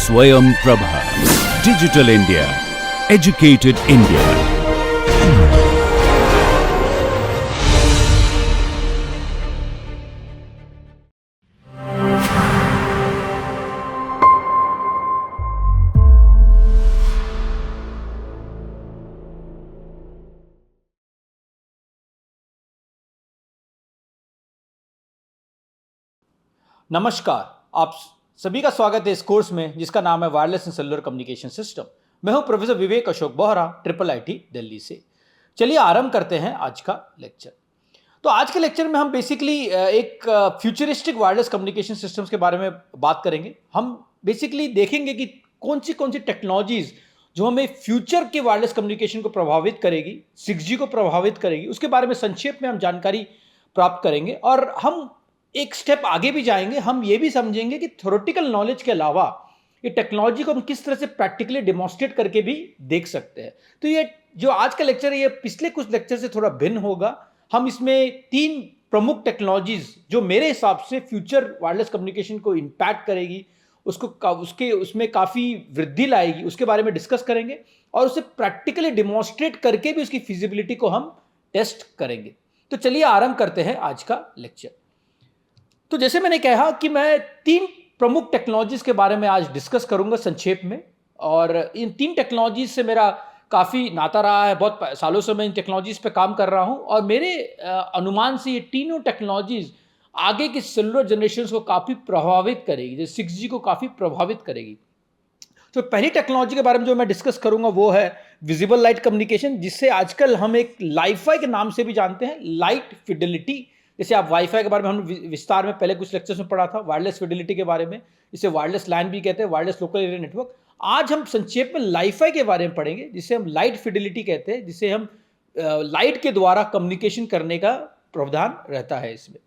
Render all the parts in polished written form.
Swayam Prabha. Digital India. Educated India. नमस्कार, आप सभी का स्वागत है इस कोर्स में जिसका नाम है wireless and cellular communication system. मैं हूं professor Vivek Ashok Bohra, triple IT Delhi से। चलिए आरंभ करते हैं आज का लेक्चर। तो आज के लेक्चर में हम बेसिकली एक फ्यूचरिस्टिक वायरलेस कम्युनिकेशन सिस्टम्स के बारे में बात करेंगे। हम बेसिकली देखेंगे कि कौन सी टेक्नोलॉजीज जो हमें फ्यूचर के वायरलेस कम्युनिकेशन को प्रभावित करेगी, 6G को प्रभावित करेगी, उसके बारे में संक्षेप में हम जानकारी प्राप्त करेंगे। और हम एक स्टेप आगे भी जाएंगे, हम ये भी समझेंगे कि थ्योरेटिकल नॉलेज के अलावा ये टेक्नोलॉजी को हम किस तरह से प्रैक्टिकली डेमोन्स्ट्रेट करके भी देख सकते हैं। तो ये जो आज का लेक्चर है ये पिछले कुछ लेक्चर से थोड़ा भिन्न होगा। हम इसमें 3 प्रमुख टेक्नोलॉजीज जो मेरे हिसाब से फ्यूचर वायरलेस कम्युनिकेशन को इंपैक्ट करेगी, उसमें काफ़ी वृद्धि लाएगी, उसके बारे में डिस्कस करेंगे और उसे प्रैक्टिकली डेमोन्स्ट्रेट करके भी उसकी फिजिबिलिटी को हम टेस्ट करेंगे। तो चलिए आरंभ करते हैं आज का लेक्चर। तो जैसे मैंने कहा कि मैं 3 प्रमुख टेक्नोलॉजीज के बारे में आज डिस्कस करूंगा संक्षेप में, और इन 3 टेक्नोलॉजीज से मेरा काफ़ी नाता रहा है। बहुत सालों से मैं इन टेक्नोलॉजीज पे काम कर रहा हूं और मेरे अनुमान से ये तीनों टेक्नोलॉजीज आगे की सेलुलर जनरेशन को काफ़ी प्रभावित करेगी, जैसे 6G को काफ़ी प्रभावित करेगी। तो पहली टेक्नोलॉजी के बारे में जो मैं डिस्कस करूंगा वो है विजिबल लाइट कम्युनिकेशन, जिससे आजकल हम एक लाइफाई के नाम से भी जानते हैं, लाइट फिडेलिटी। जैसे आप वाईफाई के बारे में हमने विस्तार में पहले कुछ लेक्चर्स में पढ़ा था, वायरलेस फिडेलिटी के बारे में, इसे वायरलेस लैन भी कहते हैं, वायरलेस लोकल एरिया नेटवर्क। आज हम संक्षेप में लाइफाई के बारे में पढ़ेंगे, जिसे हम लाइट फिडेलिटी कहते हैं, जिसे हम लाइट के द्वारा कम्युनिकेशन करने का प्रावधान रहता है इसमें।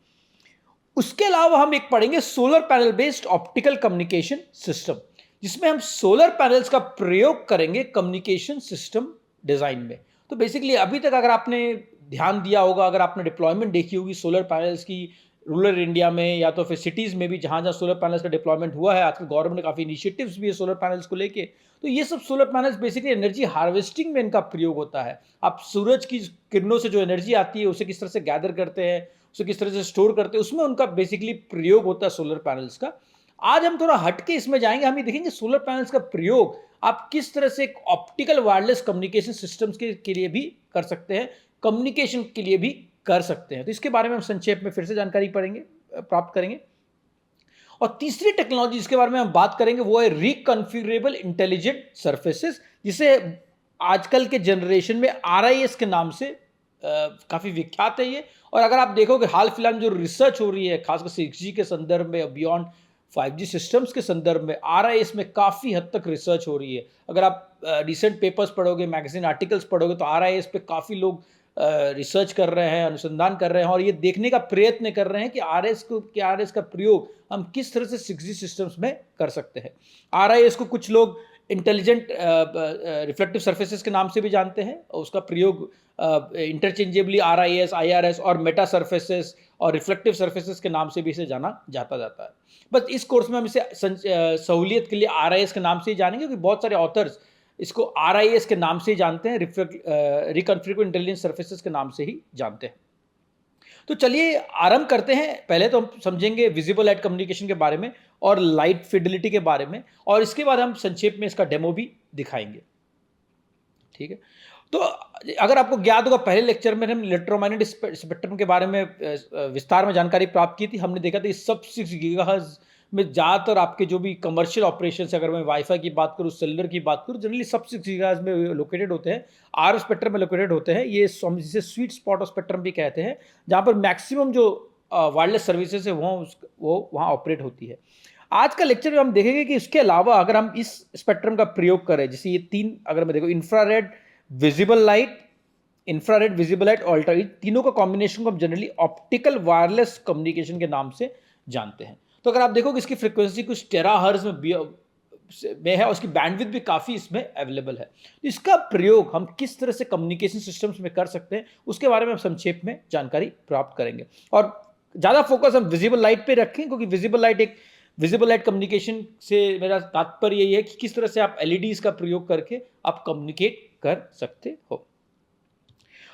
उसके अलावा हम एक पढ़ेंगे solar panel based optical communication system, जिसमें हम सोलर पैनल्स का प्रयोग करेंगे कम्युनिकेशन सिस्टम डिजाइन में। तो बेसिकली अभी तक अगर आपने ध्यान दिया होगा, अगर आपने डिप्लॉयमेंट देखी होगी सोलर पैनल्स की रूरल इंडिया में या तो फिर सिटीज़ में भी, जहाँ जहाँ सोलर पैनल्स का डिप्लॉयमेंट हुआ है, आजकल गवर्नमेंट ने काफ़ी इनिशिएटिव्स भी है सोलर पैनल्स को लेके। तो ये सब solar panels basically energy harvesting में इनका प्रयोग होता है। आप सूरज की किरणों से जो एनर्जी आती है उसे किस तरह से गैदर करते हैं, उसे किस तरह से स्टोर करते हैं, उसमें उनका बेसिकली प्रयोग होता है सोलर पैनल्स का। आज हम थोड़ा हटके इसमें जाएंगे, हम ये देखेंगे सोलर पैनल्स का प्रयोग आप किस तरह से ऑप्टिकल वायरलेस कम्युनिकेशन सिस्टम्स के लिए भी कर सकते हैं, कम्युनिकेशन के लिए भी कर सकते हैं। तो इसके बारे में हम संक्षेप में फिर से जानकारी प्राप्त करेंगे। और तीसरी टेक्नोलॉजी जिसके बारे में हम बात करेंगे वो है रिकॉन्फिगरेबल इंटेलिजेंट सर्फेसेस, जिसे आजकल के जनरेशन में RIS के नाम से काफ़ी विख्यात है ये। और अगर आप देखोगे हाल फिलहाल में जो रिसर्च हो रही है, खासकर 6G के संदर्भ में, बियॉन्ड 5G सिस्टम्स के संदर्भ में, RIS में काफ़ी हद तक रिसर्च हो रही है। अगर आप रिसेंट पेपर्स पढ़ोगे, मैगजीन आर्टिकल्स पढ़ोगे, तो RIS पे काफ़ी लोग रिसर्च कर रहे हैं, अनुसंधान कर रहे हैं और ये देखने का प्रयत्न कर रहे हैं कि RIS का प्रयोग हम किस तरह से 6G सिस्टम्स में कर सकते हैं। RIS को कुछ लोग इंटेलिजेंट रिफ्लेक्टिव सर्फेसेस के नाम से भी जानते हैं, और उसका प्रयोग इंटरचेंजेबली RIS, IRS और मेटा सर्फेसेस और रिफ्लेक्टिव सर्फेसेस के नाम से भी इसे जाना जाता है। बस इस कोर्स में हम इसे सहूलियत के लिए RIS के नाम से ही जानेंगे, क्योंकि बहुत सारे ऑथर्स इसको RIS के नाम से ही जानते हैं, रिकॉन्फिगरेबल इंटेलिजेंट सर्फेसेस के नाम से ही जानते हैं। तो चलिए आरंभ करते हैं। पहले तो हम समझेंगे विजिबल लाइट कम्युनिकेशन के बारे में और लाइट फिडेलिटी के बारे में, और इसके बाद हम संक्षेप में इसका डेमो भी दिखाएंगे। ठीक है, तो अगर आपको ज्ञात होगा पहले लेक्चर में हम इलेक्ट्रोमैग्नेटिक स्पेक्ट्रम के बारे में विस्तार में जानकारी प्राप्त की थी। हमने देखा था इस सब 6 गीगाहर्ट्ज में ज़्यादातर आपके जो भी कमर्शियल ऑपरेशन, अगर मैं वाईफाई की बात करूँ, सेलुलर की बात करूँ, जनरली सब 6 गीगाहर्ट्ज में लोकेटेड होते हैं, RF स्पेक्ट्रम में लोकेटेड होते हैं। ये जिसे स्वीट स्पॉट ऑफ स्पेक्ट्रम भी कहते हैं, जहाँ पर मैक्सिमम जो वायरलेस सर्विसेज है वो वहाँ ऑपरेट होती है। आज का लेक्चर में हम देखेंगे कि इसके अलावा अगर हम इस स्पेक्ट्रम का प्रयोग करें, जैसे ये 3, अगर मैं देखो इंफ्रारेड, विजिबल लाइट, अल्ट्रा, तीनों का कॉम्बिनेशन को हम जनरली ऑप्टिकल वायरलेस कम्युनिकेशन के नाम से जानते हैं। तो अगर आप देखोगे इसकी फ्रीक्वेंसी कुछ टेराहर्ट्ज में है और उसकी बैंडविड्थ भी काफ़ी इसमें अवेलेबल है। तो इसका प्रयोग हम किस तरह से कम्युनिकेशन सिस्टम्स में कर सकते हैं, उसके बारे में हम संक्षेप में जानकारी प्राप्त करेंगे। और ज़्यादा फोकस हम विजिबल लाइट पे रखें, क्योंकि विजिबल लाइट एक विजिबल लाइट कम्युनिकेशन से मेरा तात्पर्य यही है कि किस तरह से आप एलईडीज का प्रयोग करके आप कम्युनिकेट कर सकते हो।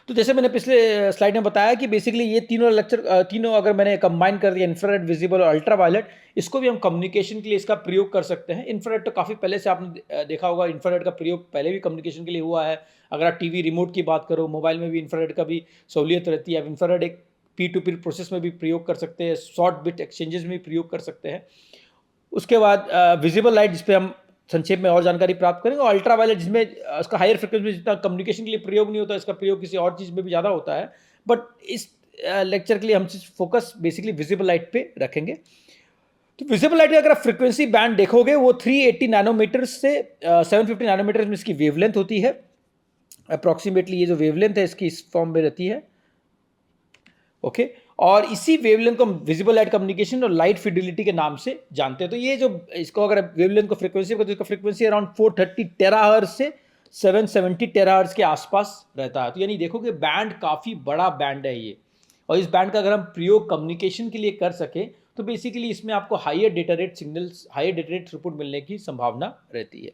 तो जैसे मैंने पिछले स्लाइड में बताया कि बेसिकली ये तीनों अगर मैंने कंबाइन कर दिया, इंफ्रारेड, विजिबल और अल्ट्रावायलेट, इसको भी हम कम्युनिकेशन के लिए इसका प्रयोग कर सकते हैं। इंफ्रारेड तो काफ़ी पहले से आपने देखा होगा, इंफ्रारेड का प्रयोग पहले भी कम्युनिकेशन के लिए हुआ है। अगर आप टीवी रिमोट की बात करो, मोबाइल में भी इंफ्रारेड का भी सहूलियत रहती है। अब इंफ्रारेड एक P2P प्रोसेस में भी प्रयोग कर सकते हैं, शॉर्ट बिट एक्सचेंजेस में भी प्रयोग कर सकते हैं। उसके बाद विजिबल लाइट, जिस पे हम संक्षेप में और जानकारी प्राप्त करेंगे, और अल्ट्रावायलेट जिसमें इसका हायर फ्रिक्वेंसी में जितना कम्युनिकेशन के लिए प्रयोग नहीं होता, इसका प्रयोग किसी और चीज़ में भी ज़्यादा होता है। बट इस लेक्चर के लिए हम फोकस बेसिकली विजिबल लाइट पे रखेंगे। तो विजिबल लाइट का अगर आप फ्रिक्वेंसी बैंड देखोगे, वो 380 नैनोमीटर से 750 नैनोमीटर में इसकी वेवलेंथ होती है। अप्रॉक्सीमेटली ये जो वेवलेंथ है इसकी इस फॉर्म में रहती है, ओके। और इसी वेवलेंथ को हम विजिबल लाइट कम्युनिकेशन और लाइट फिडिलिटी के नाम से जानते हैं। तो ये जो इसको अगर वेवलेंथ को फ्रीक्वेंसी को, तो इसका फ्रीक्वेंसी अराउंड 430 टेराहर्ट्ज से 770 टेराहर्ट्ज के आसपास रहता है। तो यानी देखो कि बैंड काफ़ी बड़ा बैंड है ये, और इस बैंड का अगर हम प्रयोग कम्युनिकेशन के लिए कर सकें तो बेसिकली इसमें आपको higher data rate signals, higher data rate throughput मिलने की संभावना रहती है।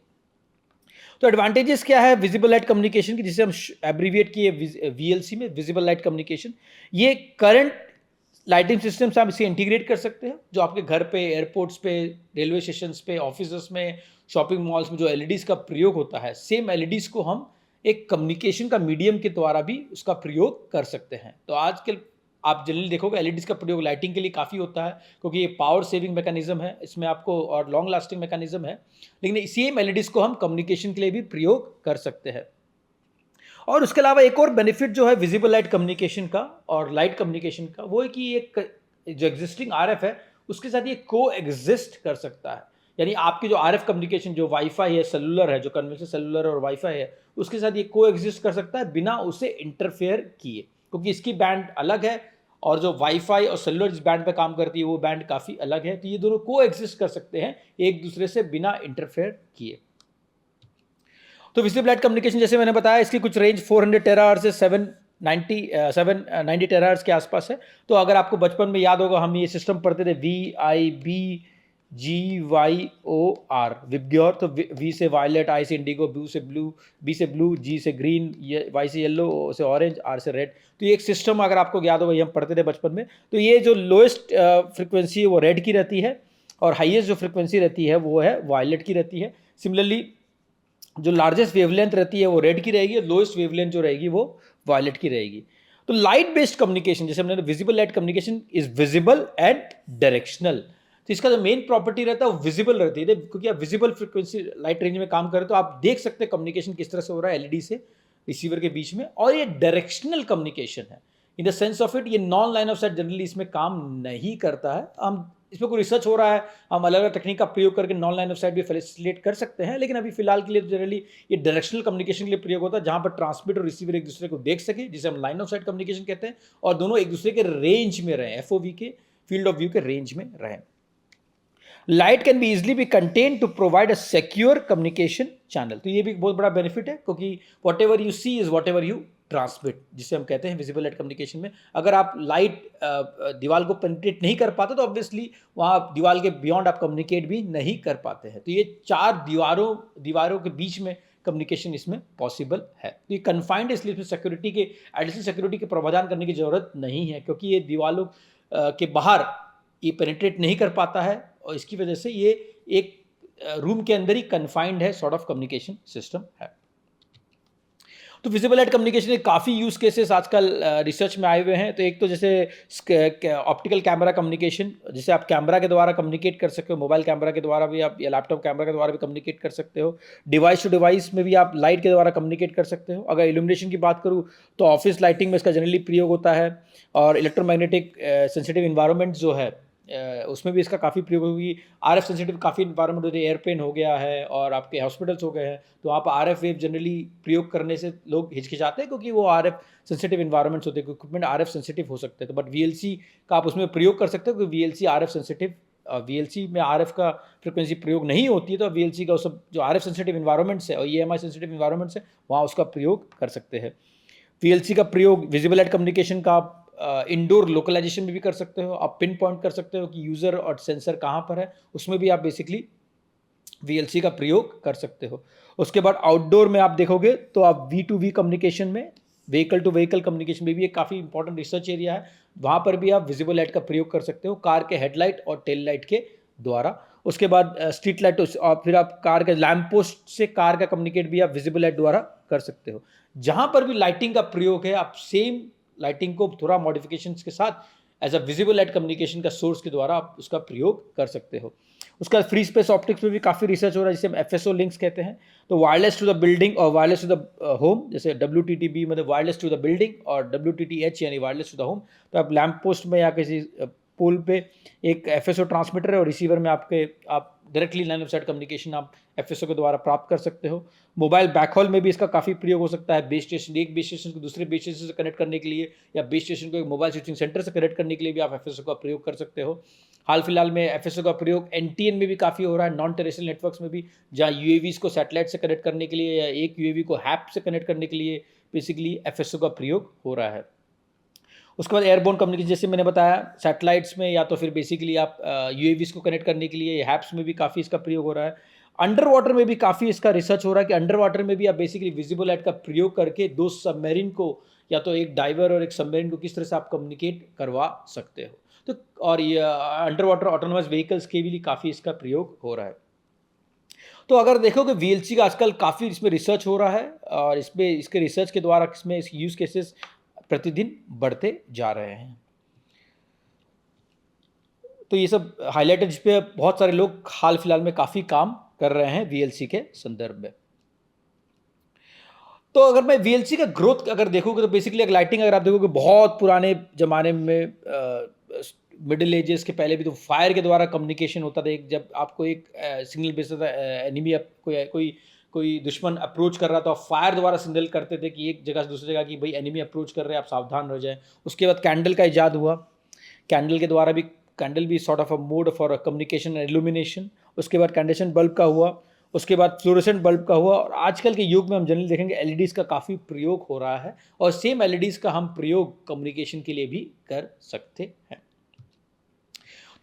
तो एडवांटेजेस क्या है विजिबल लाइट कम्युनिकेशन की, जिसे हम एब्रीविएट किए VLC में, विजिबल लाइट कम्युनिकेशन। ये करंट लाइटिंग सिस्टम से आप इसे इंटीग्रेट कर सकते हैं, जो आपके घर पे, एयरपोर्ट्स पे, रेलवे स्टेशंस पे, ऑफिस में, शॉपिंग मॉल्स में जो एलईडीज का प्रयोग होता है, सेम एलईडीज को हम एक कम्युनिकेशन का मीडियम के द्वारा भी उसका प्रयोग कर सकते हैं। तो आजकल आप जनरली देखोगे एलईडीज का प्रयोग लाइटिंग के लिए काफ़ी होता है, क्योंकि ये पावर सेविंग मैकेनिज्म है इसमें आपको, और लॉन्ग लास्टिंग मैकेनिज्म है। लेकिन सेम एलईडीज को हम कम्युनिकेशन के लिए भी प्रयोग कर सकते हैं। और उसके अलावा एक और बेनिफिट जो है विजिबल लाइट कम्युनिकेशन का और लाइट कम्युनिकेशन का, वो है कि एक जो एग्जिस्टिंग RF है उसके साथ ये को एग्जिस्ट कर सकता है। यानी आपकी जो RF कम्युनिकेशन, जो वाईफाई है, सेलुलर है, जो कन्वेंशनल सेलुलर और वाईफाई है, उसके साथ ये को एग्जिस्ट कर सकता है बिना उसे इंटरफेयर किए, क्योंकि इसकी बैंड अलग है और जो वाईफाई और सेलुलर जिस बैंड पे काम करती है वो बैंड काफ़ी अलग है। तो ये दोनों को एग्जिस्ट कर सकते हैं एक दूसरे से बिना इंटरफेयर किए। तो विजिबल लाइट कम्युनिकेशन जैसे मैंने बताया, इसकी कुछ रेंज 400 टेराहर्ट्ज से 790 टेराहर्ट्ज के आसपास है। तो अगर आपको बचपन में याद होगा, हम ये सिस्टम पढ़ते थे VIBGYOR, विबग्योर। तो V से वायलेट, I से इंडिगो, B से ब्लू, G से ग्रीन, Y से येलो, O से ऑरेंज, R से रेड। तो ये एक सिस्टम अगर आपको याद होगा, ये हम पढ़ते थे बचपन में। तो ये जो लोएस्ट फ्रिक्वेंसी है वो रेड की रहती है, और हाईएस्ट जो फ्रिक्वेंसी रहती है वो है वायलेट की रहती है। सिमिलरली जो लार्जेस्ट वेवलेंथ रहती है वो रेड की रहेगी, और लोएस्ट वेवलेंथ जो रहेगी वो वायलेट की रहेगी। तो लाइट बेस्ड कम्युनिकेशन, जैसे हमने visible light communication is visible and directional. तो इसका जो मेन प्रॉपर्टी रहता है वो विजिबल रहती है, क्योंकि आप विजिबल फ्रिक्वेंसी लाइट रेंज में काम करें तो आप देख सकते हैं कम्युनिकेशन किस तरह से हो रहा है एलईडी से रिसीवर के बीच में। और ये डायरेक्शनल कम्युनिकेशन है, in the sense of it, ये non line of sight generally इसमें काम नहीं करता है। हम इस पर कोई रिसर्च हो रहा है, हम अलग अलग टेक्निक का प्रयोग करके नॉन लाइन ऑफ साइट भी फैसिलिटेट कर सकते हैं, लेकिन अभी फिलहाल के लिए जनरली ये डायरेक्शनल कम्युनिकेशन के लिए प्रयोग होता है, जहां पर ट्रांसमिटर और रिसीवर एक दूसरे को देख सके, जिसे हम लाइन ऑफ साइट कम्युनिकेशन कहते हैं, और दोनों एक दूसरे के रेंज में रहें, FOV के, फील्ड ऑफ व्यू के रेंज में रहें। Light can be easily be contain to provide a secure communication channel. तो ये भी बहुत बड़ा बेनिफिट है, क्योंकि whatever you see is whatever you transmit, जिसे हम कहते हैं विजिबल लाइट कम्युनिकेशन में। अगर आप लाइट दीवार को पेनिट्रेट नहीं कर पाते तो ऑब्वियसली वहाँ दीवार के बियॉन्ड आप कम्युनिकेट भी नहीं कर पाते हैं। तो ये 4 दीवारों के बीच में कम्युनिकेशन इसमें पॉसिबल है। तो ये कन्फाइंड है, इसलिए इसमें सिक्योरिटी के, एडिशनल सिक्योरिटी के प्रावधान करने की जरूरत नहीं है, क्योंकि ये दीवारों के बाहर ये पेनिट्रेट नहीं कर पाता है, और इसकी वजह से ये एक रूम के अंदर ही कन्फाइंड है सॉर्ट ऑफ कम्युनिकेशन सिस्टम है। तो विजिबल लाइट कम्युनिकेशन के काफ़ी यूज़ केसेस आजकल रिसर्च में आए हुए हैं। तो एक तो जैसे ऑप्टिकल कैमरा कम्युनिकेशन, जिसे आप कैमरा के द्वारा कम्युनिकेट कर सकते हो, मोबाइल कैमरा के द्वारा भी आप, या लैपटॉप कैमरा के द्वारा भी कम्युनिकेट कर सकते हो। डिवाइस टू डिवाइस में भी आप लाइट के द्वारा कम्युनिकेट कर सकते हो। अगर इल्यूमिनेशन की बात करूँ तो ऑफिस लाइटिंग में इसका जनरली प्रयोग होता है, और इलेक्ट्रोमैग्नेटिक सेंसिटिव इन्वायरमेंट जो है उसमें भी इसका काफ़ी प्रयोग होगी। RF सेंसिटिव काफ़ी इन्वायरमेंट होते हैं, एयरप्लेन हो गया है और आपके हॉस्पिटल्स हो गए हैं, तो वहाँ पर RF वेव जनरली प्रयोग करने से लोग हिचकिचाते हैं, क्योंकि वो RF सेंसिटिव इन्वायरमेंट्स होते हैं, इक्विपमेंट RF सेंसिटिव हो सकते हैं। तो बट VLC का आप उसमें प्रयोग कर सकते हो, क्योंकि VLC RF सेंसिटिव, VLC में RF का फ्रिक्वेंसी प्रयोग नहीं होती है, तो VLC का सब जो RF सेंसिटिव इन्वायरमेंट्स है और EMI सेंसिटिव इन्वायरमेंट्स है वहाँ उसका प्रयोग कर सकते हैं। VLC का प्रयोग विजिबल लाइट कम्युनिकेशन का आप आप इंडोर लोकलाइजेशन में भी कर सकते हो, आप पिन पॉइंट कर सकते हो कि यूज़र और सेंसर कहाँ पर है, उसमें भी आप बेसिकली VLC का प्रयोग कर सकते हो। उसके बाद आउटडोर में आप देखोगे तो आप V2V कम्युनिकेशन में, व्हीकल टू व्हीकल कम्युनिकेशन में भी एक काफ़ी इंपॉर्टेंट रिसर्च एरिया है, वहाँ पर भी आप विजिबल लाइट का प्रयोग कर सकते हो कार के हेडलाइट और टेल लाइट के द्वारा। उसके बाद स्ट्रीट लाइट और फिर आप कार के लैम्प पोस्ट से कार का कम्युनिकेट भी आप विजिबल लाइट द्वारा कर सकते हो। जहाँ पर भी लाइटिंग का प्रयोग है, आप सेम लाइटिंग को थोड़ा मॉडिफिकेशंस के साथ as a visible light communication का सोर्स के द्वारा आप उसका प्रयोग कर सकते हो। उसका फ्री स्पेस ऑप्टिक्स में भी काफ़ी रिसर्च हो रहा है, जिसे हम FSO लिंक्स कहते हैं। तो वायरलेस टू द बिल्डिंग और वायरलेस टू द होम, जैसे WTTB मतलब वायरलेस टू द बिल्डिंग और WTTH यानी वायरलेस टू द होम। तो आप लैम्प पोस्ट में या किसी पोल पे एक FSO ट्रांसमीटर है और रिसीवर में आप directly line of site communication आप FSO के द्वारा प्राप्त कर सकते हो। मोबाइल बैकहॉल में भी इसका काफ़ी प्रयोग हो सकता है, बेस स्टेशन, एक बेस स्टेशन को दूसरे बेस स्टेशन से कनेक्ट करने के लिए या बेस स्टेशन को एक मोबाइल स्विचिंग सेंटर से कनेक्ट करने के लिए भी आप FSO का प्रयोग कर सकते हो। हाल फिलहाल में FSO का प्रयोग NTN में भी काफ़ी हो रहा है, नॉन टेरेस्ट्रियल नेटवर्क्स में भी, जहाँ UAVs को सैटेलाइट से कनेक्ट करने के लिए या एक UAV को हैप से कनेक्ट करने के लिए बेसिकली FSO का प्रयोग हो रहा है। उसके बाद एयरबोर्न कम्युनिकेशन, जैसे मैंने बताया, सैटेलाइट्स में या तो फिर बेसिकली आप UAVs को कनेक्ट करने के लिए हैप्स में भी काफ़ी इसका प्रयोग हो रहा है। अंडर वाटर में भी काफ़ी इसका रिसर्च हो रहा है कि अंडर वाटर में भी आप बेसिकली विजिबल लाइट का प्रयोग करके दो सबमरीन को, या तो एक डाइवर और एक सबमरीन को, किस तरह से आप कम्युनिकेट करवा सकते हो। तो और ये अंडर वाटर ऑटोनोमस व्हीकल्स के भी काफ़ी इसका प्रयोग हो रहा है। तो अगर देखोगे VLC का आजकल काफ़ी इसमें रिसर्च हो रहा है और इसमें इसके रिसर्च के द्वारा इसमें इसके यूज़ केसेस प्रतिदिन बढ़ते जा रहे हैं। तो ये सब हाईलाइट है जिस पे बहुत सारे लोग हाल फिलहाल में काफ़ी काम कर रहे हैं VLC के संदर्भ में। तो अगर मैं VLC का ग्रोथ अगर देखोगे तो बेसिकली लाइटिंग अगर आप देखोगे बहुत पुराने ज़माने में मिडिल एजेस के पहले भी तो फायर के द्वारा कम्युनिकेशन होता था। एक जब आपको एक सिग्नल भेजता था, एनिमी कोई दुश्मन अप्रोच कर रहा था, फायर द्वारा सिग्नल करते थे कि एक जगह से दूसरी जगह कि भाई एनिमी अप्रोच कर रहे हैं, आप सावधान रह जाएं। उसके बाद कैंडल का इजाद हुआ, कैंडल के द्वारा भी, कैंडल भी sort of a mode for communication and illumination. उसके बाद कैंडेशन बल्ब का हुआ, उसके बाद फ्लोरेसेंट बल्ब का हुआ, और आजकल के युग में हम जनरली देखेंगे LEDs का काफ़ी प्रयोग हो रहा है और सेम LEDs का हम प्रयोग कम्युनिकेशन के लिए भी कर सकते हैं।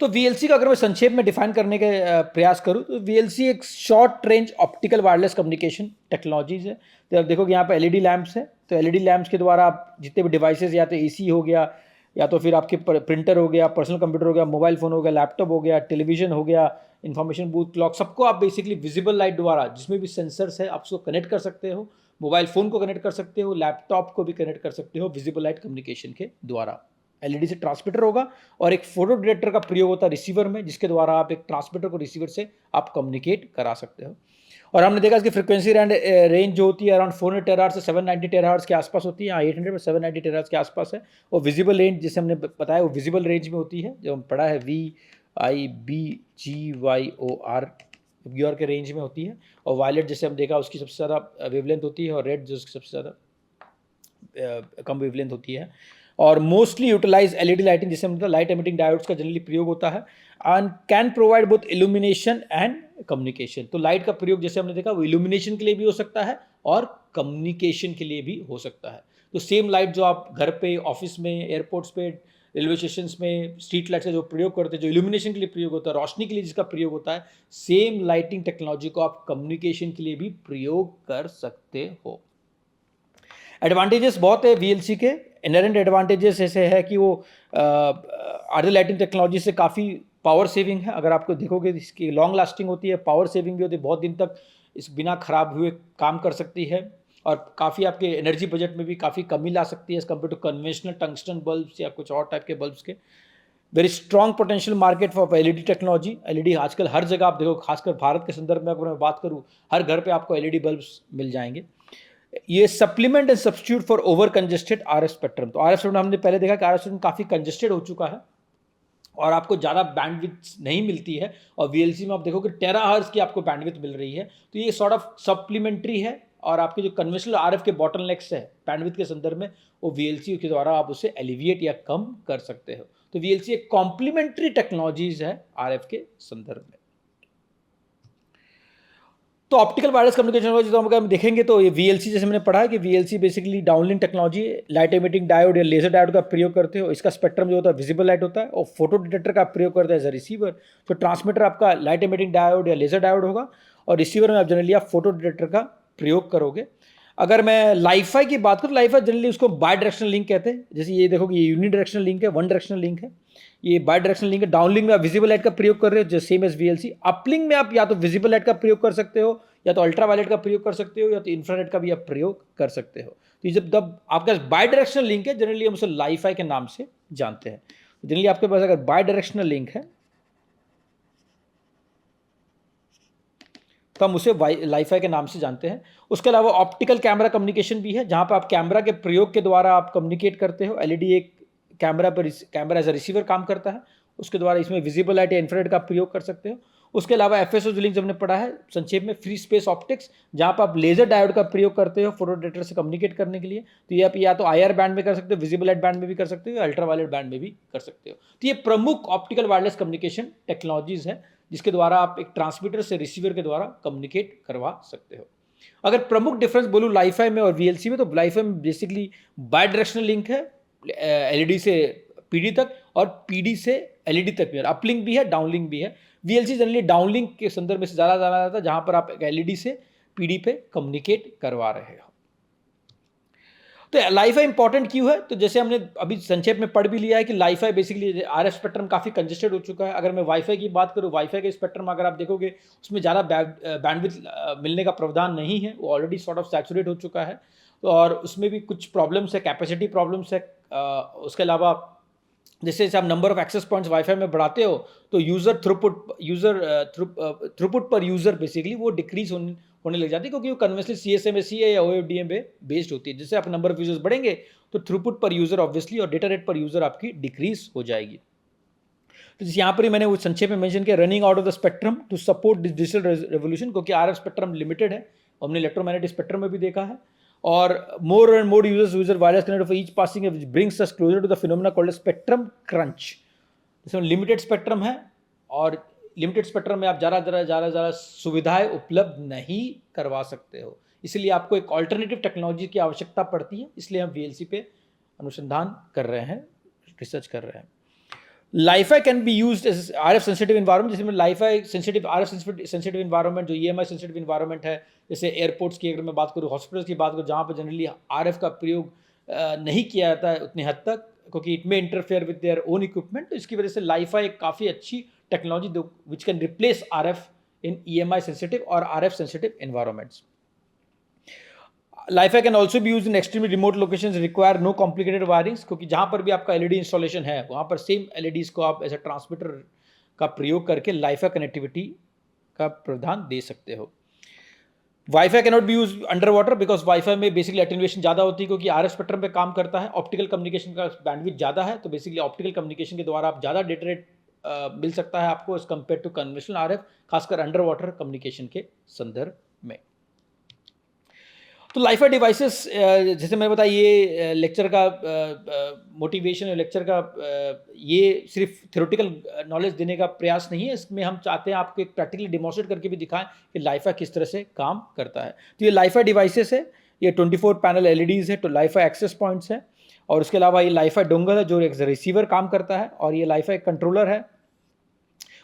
तो VLC का अगर मैं संक्षेप में डिफाइन करने के प्रयास करूं तो VLC एक short range optical wireless communication technologies है। तो आप देखो कि यहाँ पे LED लैंप्स है, तो LED लैंप्स के द्वारा आप जितने भी डिवाइसेज, या तो AC हो गया, या तो फिर आपके प्रिंटर हो गया, पर्सनल कंप्यूटर हो गया, मोबाइल फ़ोन हो गया, लैपटॉप हो गया, टेलीविजन हो गया, इन्फॉर्मेशन बूथ, क्लॉक, सबको आप बेसिकली विजिबल लाइट द्वारा, जिसमें भी सेंसर्स है, आप उसको कनेक्ट कर सकते हो। मोबाइल फ़ोन को कनेक्ट कर सकते हो, लैपटॉप को भी कनेक्ट कर सकते हो विजिबल लाइट कम्युनिकेशन के द्वारा। LED से ट्रांसमीटर होगा और एक फोटो डिटेक्टर का प्रयोग होता है रिसीवर में, जिसके द्वारा आप एक ट्रांसमीटर को रिसीवर से आप कम्युनिकेट करा सकते हो। और हमने देखा इसकी फ्रीक्वेंसी रेंज जो होती है अराउंड 400 टेराहर्ट्ज से 790 टेराहर्ट्ज के आसपास होती है। 800 में 790 टेराहर्ट्ज के आसपास है। और विजिबल रेंज जिसे हमने बताया वो विजिबल रेंज में होती है, जो हम पढ़ा है VIBGYOR के रेंज में होती है। और वायलेट जैसे हम देखा उसकी सबसे ज़्यादा वेवलेंथ होती है, और रेड जो उसकी सबसे ज़्यादा कम वेवलेंथ होती है। और मोस्टली यूटिलाइज LED लाइटिंग, जिसे हम लाइट एमिटिंग डायोड्स का जनरली प्रयोग होता है, and can provide both illumination and communication. तो लाइट का प्रयोग जैसे हमने देखा वो इल्यूमिनेशन के लिए भी हो सकता है और कम्युनिकेशन के लिए भी हो सकता है। तो सेम लाइट जो आप घर पे, ऑफिस में, एयरपोर्ट्स पे, रेलवे स्टेशन में स्ट्रीट लाइट का जो प्रयोग करते हैं, जो इल्यूमिनेशन के लिए प्रयोग होता है, रोशनी के लिए जिसका प्रयोग होता है, सेम लाइटिंग टेक्नोलॉजी को आप कम्युनिकेशन के लिए भी प्रयोग कर सकते हो। एडवांटेजेस बहुत है VLC के। इनहेरेंट एडवांटेजेस ऐसे है कि वो आर्डर लाइटिंग टेक्नोलॉजी से काफ़ी पावर सेविंग है। अगर आपको देखोगे इसकी लॉन्ग लास्टिंग होती है, पावर सेविंग भी होती है, बहुत दिन तक इस बिना खराब हुए काम कर सकती है, और काफ़ी आपके एनर्जी बजट में भी काफ़ी कमी ला सकती है as compare to conventional tungsten bulbs या कुछ और टाइप के बल्ब्स के। Very strong potential market for LED technology. LED आजकल हर जगह आप देखो, खासकर भारत के संदर्भ में अगर मैं बात करूँ, हर घर पे आपको LED बल्ब्स मिल जाएंगे। ये supplement and substitute for over congested RF spectrum. तो RF स्पेक्ट्रम हमने पहले देखा कि RF स्पेक्ट्रम काफ़ी कंजेस्टेड हो चुका है और आपको ज़्यादा बैंडविड्थ नहीं मिलती है, और VLC में आप देखो कि टेराहर्ट्ज की आपको बैंडविड्थ मिल रही है। तो ये सॉर्ट ऑफ सप्लीमेंट्री है, और आपके जो कन्वेंशनल RF के बॉटलनेक्स है बैंडविड्थ के संदर्भ में, वो VLC के द्वारा आप उसे एलिविएट या कम कर सकते हो। तो VLC एक कॉम्प्लीमेंट्री टेक्नोलॉजीज है RF के संदर्भ में। तो ऑप्टिकल वायरलेस कम्युनिकेशन जो हम देखेंगे तो ये VLC जैसे मैंने पढ़ा है कि VLC basically downlink technology, light emitting diode या लेजर डायोड का प्रयोग करते हो। इसका स्पेक्ट्रम जो होता है विजिबल लाइट होता है, और फोटो डिटेक्टर का प्रयोग करता है एज अ रिसीवर। तो ट्रांसमीटर आपका लाइट एमिटिंग डायोड या लेजर डायोड होगा, और रिसीवर में आप जनरली आप फोटो डिटेक्टर का प्रयोग करोगे। अगर मैं लाइफाई की बात करूँ, लाइफाई जनरली उसको बाय डायरेक्शनल लिंक कहते हैं। जैसे ये देखो कि ये यूनि डायरेक्शनल लिंक है, वन डायरेक्शनल लिंक है। ये बाय डायरेक्शनल लिंक है। डाउनलिंक में आप विजिबल लाइट का प्रयोग कर रहे हो, जो सेम एज VLC। अपलिंक में आप या तो विजिबल लाइट का प्रयोग कर सकते हो, या तो अल्ट्रावायलेट का प्रयोग कर सकते हो, या तो इंफ्रारेड का भी आप प्रयोग कर सकते हो। तो ये जब आपका बाय डायरेक्शनल लिंक है, जनरली हम उसे लाइफाई के नाम से जानते हैं। जनरली आपके पास अगर बाय डायरेक्शनल लिंक है तो हम उसे लाइफाई के नाम से जानते हैं। उसके अलावा ऑप्टिकल कैमरा कम्युनिकेशन भी है, जहां पर आप कैमरा के प्रयोग के द्वारा आप कम्युनिकेट करते हो। LED एक कैमरा एज अ रिसीवर काम करता है, उसके द्वारा इसमें विजिबल लाइट या इंफ्रारेड का प्रयोग कर सकते हो। उसके अलावा FSO लिंक हमने पढ़ा है संक्षेप में, फ्री स्पेस ऑप्टिक्स, जहां पर आप लेजर डायोड का प्रयोग करते हो फोटो डिटेक्टर से कम्युनिकेट करने के लिए। तो ये आप या तो IR बैंड में कर सकते हो, विजिबल लाइट बैंड में भी कर सकते हो, अल्ट्रावायलेट बैंड में भी कर सकते हो। तो ये प्रमुख ऑप्टिकल वायरलेस कम्युनिकेशन टेक्नोलॉजीज है जिसके द्वारा आप एक ट्रांसमीटर से रिसीवर के द्वारा कम्युनिकेट करवा सकते हो। अगर प्रमुख डिफरेंस बोलूँ लाइफाई में और VLC में, तो लाइफाई में बेसिकली बाय डायरेक्शनल लिंक है LED से PD तक, और PD से LED तक भी है। अपलिंक भी है, डाउनलिंक भी है। VLC जनरली डाउनलिंक के संदर्भ में से ज़्यादा जाना जाता है, जहाँ पर आप LED से PD पे कम्युनिकेट करवा रहे हो। तो लाइफाई इंपॉर्टेंट क्यों है? तो जैसे हमने अभी संक्षेप में पढ़ भी लिया है कि लाइफाई बेसिकली RF स्पेक्ट्रम काफ़ी कंजेस्टेड हो चुका है। अगर मैं वाईफाई की बात करूँ, वाईफाई के स्पेक्ट्रम अगर आप देखोगे उसमें ज़्यादा बैंडविड्थ मिलने का प्रावधान नहीं है, वो ऑलरेडी सॉर्ट ऑफ सैचुरेट हो चुका है। तो और उसमें भी कुछ प्रॉब्लम्स है, कैपेसिटी प्रॉब्लम्स है। उसके अलावा जैसे आप number of access points wifi में बढ़ाते हो तो यूज़र थ्रूपुट पर यूज़र बेसिकली वो डिक्रीज होने लग जाती है, क्योंकि वो कन्वेंशनल CSMA या OFDM पे बेस्ड होती है। जैसे आप नंबर ऑफ यूजर्स बढ़ेंगे तो थ्रूपुट पर यूज़र ऑब्वियसली और डेटा रेट पर यूज़र आपकी डिक्रीज हो जाएगी। तो जैसे यहाँ पर ही मैंने वो संक्षेप में मेंशन किया, running out of the spectrum to support digital revolution, क्योंकि RF स्पेक्ट्रम लिमिटेड है, हमने इलेक्ट्रोमैग्नेटिक स्पेक्ट्रम में भी देखा है। और more and more users wireless connected for each passing which brings us closer to the phenomena called spectrum crunch। जैसे limited spectrum है, और लिमिटेड स्पेक्ट्रम में आप ज़्यादा सुविधाएं उपलब्ध नहीं करवा सकते हो, इसलिए आपको एक ऑल्टरनेटिव टेक्नोलॉजी की आवश्यकता पड़ती है। इसलिए हम VLC पे अनुसंधान कर रहे हैं, रिसर्च कर रहे हैं। LiFi can be used as RF sensitive environment, जिसमें LiFi sensitive RF sensitive environment, जो EMI सेंसिटिव इन्वायरमेंट है, जैसे एयरपोर्ट्स की अगर मैं बात करूँ, हॉस्पिटल्स की बात करूँ, जहाँ पर जनरली RF का प्रयोग नहीं किया जाता है उतनी हद तक, क्योंकि it may interfere with their own equipment. तो इसकी वजह से लाइफाई एक काफ़ी अच्छी technology which can replace RF in EMI sensitive और RF sensitive environments. LiFi can also be use in extremely remote locations require no complicated wirings, क्योंकि जहाँ पर भी आपका LED इंस्टॉलेशन है वहाँ पर सेम LEDs को आप एज ए ट्रांसमीटर का प्रयोग करके लाइफाई कनेक्टिविटी का प्रावधान दे सकते हो। Wifi cannot be use under water, because wifi में बेसिकली अटेन्युएशन ज़्यादा होती है, क्योंकि RF स्पेक्ट्रम पे काम करता है, ऑप्टिकल कम्युनिकेशन का बैंडविड्थ ज़्यादा है। तो बेसिकली ऑप्टिकल कम्युनिकेशन के द्वारा आप ज़्यादा डेटा रेट मिल सकता है आपको as compare to conventional RF, खासकर अंडर वाटर कम्युनिकेशन के संदर्भ में। तो लाइफाई डिवाइसेस, जैसे मैंने बताया, ये लेक्चर का मोटिवेशन है, लेक्चर का ये सिर्फ थ्योरेटिकल नॉलेज देने का प्रयास नहीं है। इसमें हम चाहते हैं आपको एक प्रैक्टिकली डेमोन्स्ट्रेट करके भी दिखाएं कि लाइफाई किस तरह से काम करता है। तो ये लाइफाई डिवाइसेस है, ये 24 पैनल LEDs है, तो लाइफाई एक्सेस पॉइंट्स है, और उसके अलावा ये लाइफाई डोंगल है जो एक रिसीवर काम करता है, और ये लाइफाई कंट्रोलर है,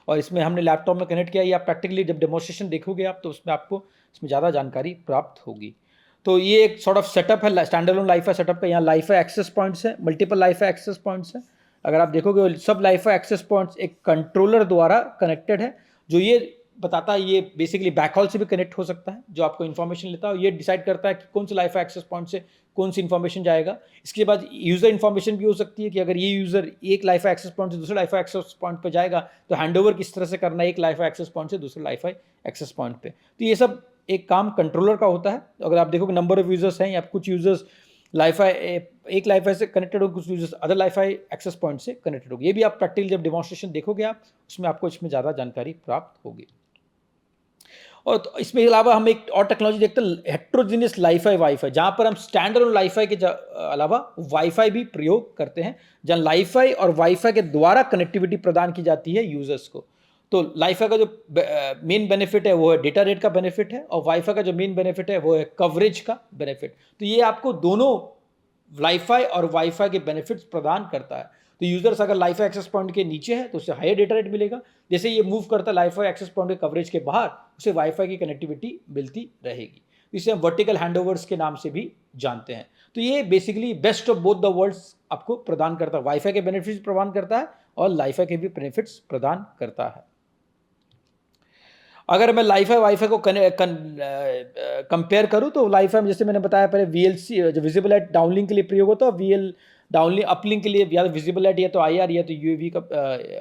और इसमें हमने लैपटॉप में कनेक्ट किया। ये आप प्रैक्टिकली जब डेमोन्स्ट्रेशन देखोगे आप, तो उसमें आपको इसमें ज़्यादा जानकारी प्राप्त होगी। तो ये एक सॉर्ट ऑफ सेटअप है स्टैंड अलोन लाइफाई सेटअप का। यहाँ लाइफाई एक्सेस पॉइंट्स है, मल्टीपल लाइफाई एक्सेस पॉइंट्स है। अगर आप देखोगे सब लाइफाई एक्सेस पॉइंट्स एक कंट्रोलर द्वारा कनेक्टेड है, जो ये बताता है, ये बेसिकली बैकहॉल से भी कनेक्ट हो सकता है, जो आपको इन्फॉर्मेशन लेता है। ये डिसाइड करता है कि कौन से लाइफाई एक्सेस पॉइंट से कौन सी इन्फॉर्मेशन जाएगा। इसके बाद यूज़र इन्फॉर्मेशन भी हो सकती है कि अगर ये यूज़र एक लाइफाई एक्सेस पॉइंट से दूसरे लाइफाई एक्सेस पॉइंट पर जाएगा तो हैंडओवर किस तरह से करना है एक लाइफाई एक्सेस पॉइंट से दूसरे लाइफाई एक्सेस पॉइंट पे। तो ये सब एक काम कंट्रोलर का होता है। अगर आप देखोगे नंबर ऑफ यूजर्स हैं, या कुछ यूजर्स लाइफाई एक लाइफाई से कनेक्टेड हो, कुछ users other LiFi access point से कनेक्टेड होगी। ये भी आप प्रैक्टिकल जब डेमोन्स्ट्रेशन देखोगे आप, उसमें आपको इसमें ज़्यादा जानकारी प्राप्त होगी। और तो इसमें अलावा हम एक और टेक्नोलॉजी देखते हैं, हेट्रोजीनियस लाइफाई वाईफाई, जहाँ पर हम स्टैंड अलोन लाइफाई के अलावा वाईफाई भी प्रयोग करते हैं, जहाँ लाइफाई और वाईफाई के द्वारा कनेक्टिविटी प्रदान की जाती है यूजर्स को। तो लाइफा का जो मेन बेनिफिट है वो है डेटा रेट का बेनिफिट है, और वाईफाई का जो मेन बेनिफिट है वो है कवरेज का बेनिफिट। तो ये आपको दोनों वाईफाई और वाईफाई के बेनिफिट्स प्रदान करता है। तो यूजर्स अगर लाइफाई एक्सेस पॉइंट के नीचे है तो उससे हायर डेटा रेट मिलेगा, जैसे ये मूव करता है लाइफाई एक्सेस पॉइंट के कवरेज के बाहर, उसे वाईफाई की कनेक्टिविटी मिलती रहेगी। इसे हम वर्टिकल हैंडओवर्स के नाम से भी जानते हैं। तो ये basically best of both the worlds आपको प्रदान करता है, वाईफाई के बेनिफिट्स प्रदान करता है और लाइफाई के भी बेनिफिट्स प्रदान करता है। अगर मैं लाइफाई वाईफाई को कंपेयर करूं तो लाइफाई में जैसे मैंने बताया पहले वीएलसी जो विजिबल लाइट डाउनलिंक के लिए प्रयोग होता है, वीएल डाउनलिंक अपलिंक के लिए या तो विजिबल लाइट या तो आईआर या तो यूएवी का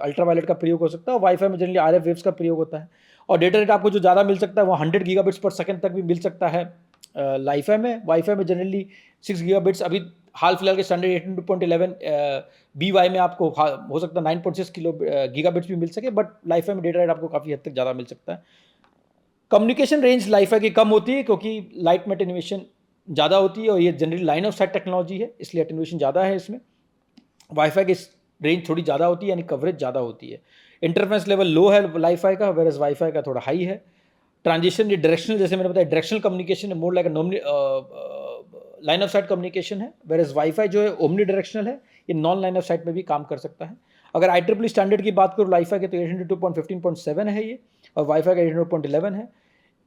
अल्ट्रावायलेट का प्रयोग हो सकता है। वाईफाई में जनरली आरएफ वेव्स का प्रयोग होता है, और डेटा रेट आपको जो ज़्यादा मिल सकता है वो 100 गीगाबिट्स पर सेकंड तक भी मिल सकता है लाइफाई में। वाईफाई में जनरली 6 गीगाबिट्स, अभी हाल फिलहाल के स्टैंडर्ड 18.11 BY में आपको हो सकता है 9.6 गीगाबिट्स भी मिल सके, बट लाइफाई में डेटा रेट आपको काफ़ी हद तक ज़्यादा मिल सकता है। कम्युनिकेशन रेंज लाइफाई की कम होती है क्योंकि लाइट में अटेन्यूएशन ज़्यादा होती है, और ये generally line of site technology है, इसलिए अटेन्यूएशन ज़्यादा है इसमें। वाईफाई की रेंज थोड़ी ज़्यादा होती है, यानी कवरेज ज़्यादा होती है। इंटरफेरेंस लेवल लो है लाइफाई का, वेरएस वाईफाई का थोड़ा हाई है। ट्रांजिशन ये डायरेक्शनल, जैसे मैंने बताया डायरेक्शनल कम्युनिकेशन है, more like line of site communication है, वेरएस वाईफाई जो है ओमनी डायरेक्शनल है, ये नॉन लाइन ऑफ साइट में भी काम कर सकता है। अगर IEEE स्टैंडर्ड की बात करूँ लाइफाई के तो 802.15.7 है ये, और वाईफाई का 802.11 है।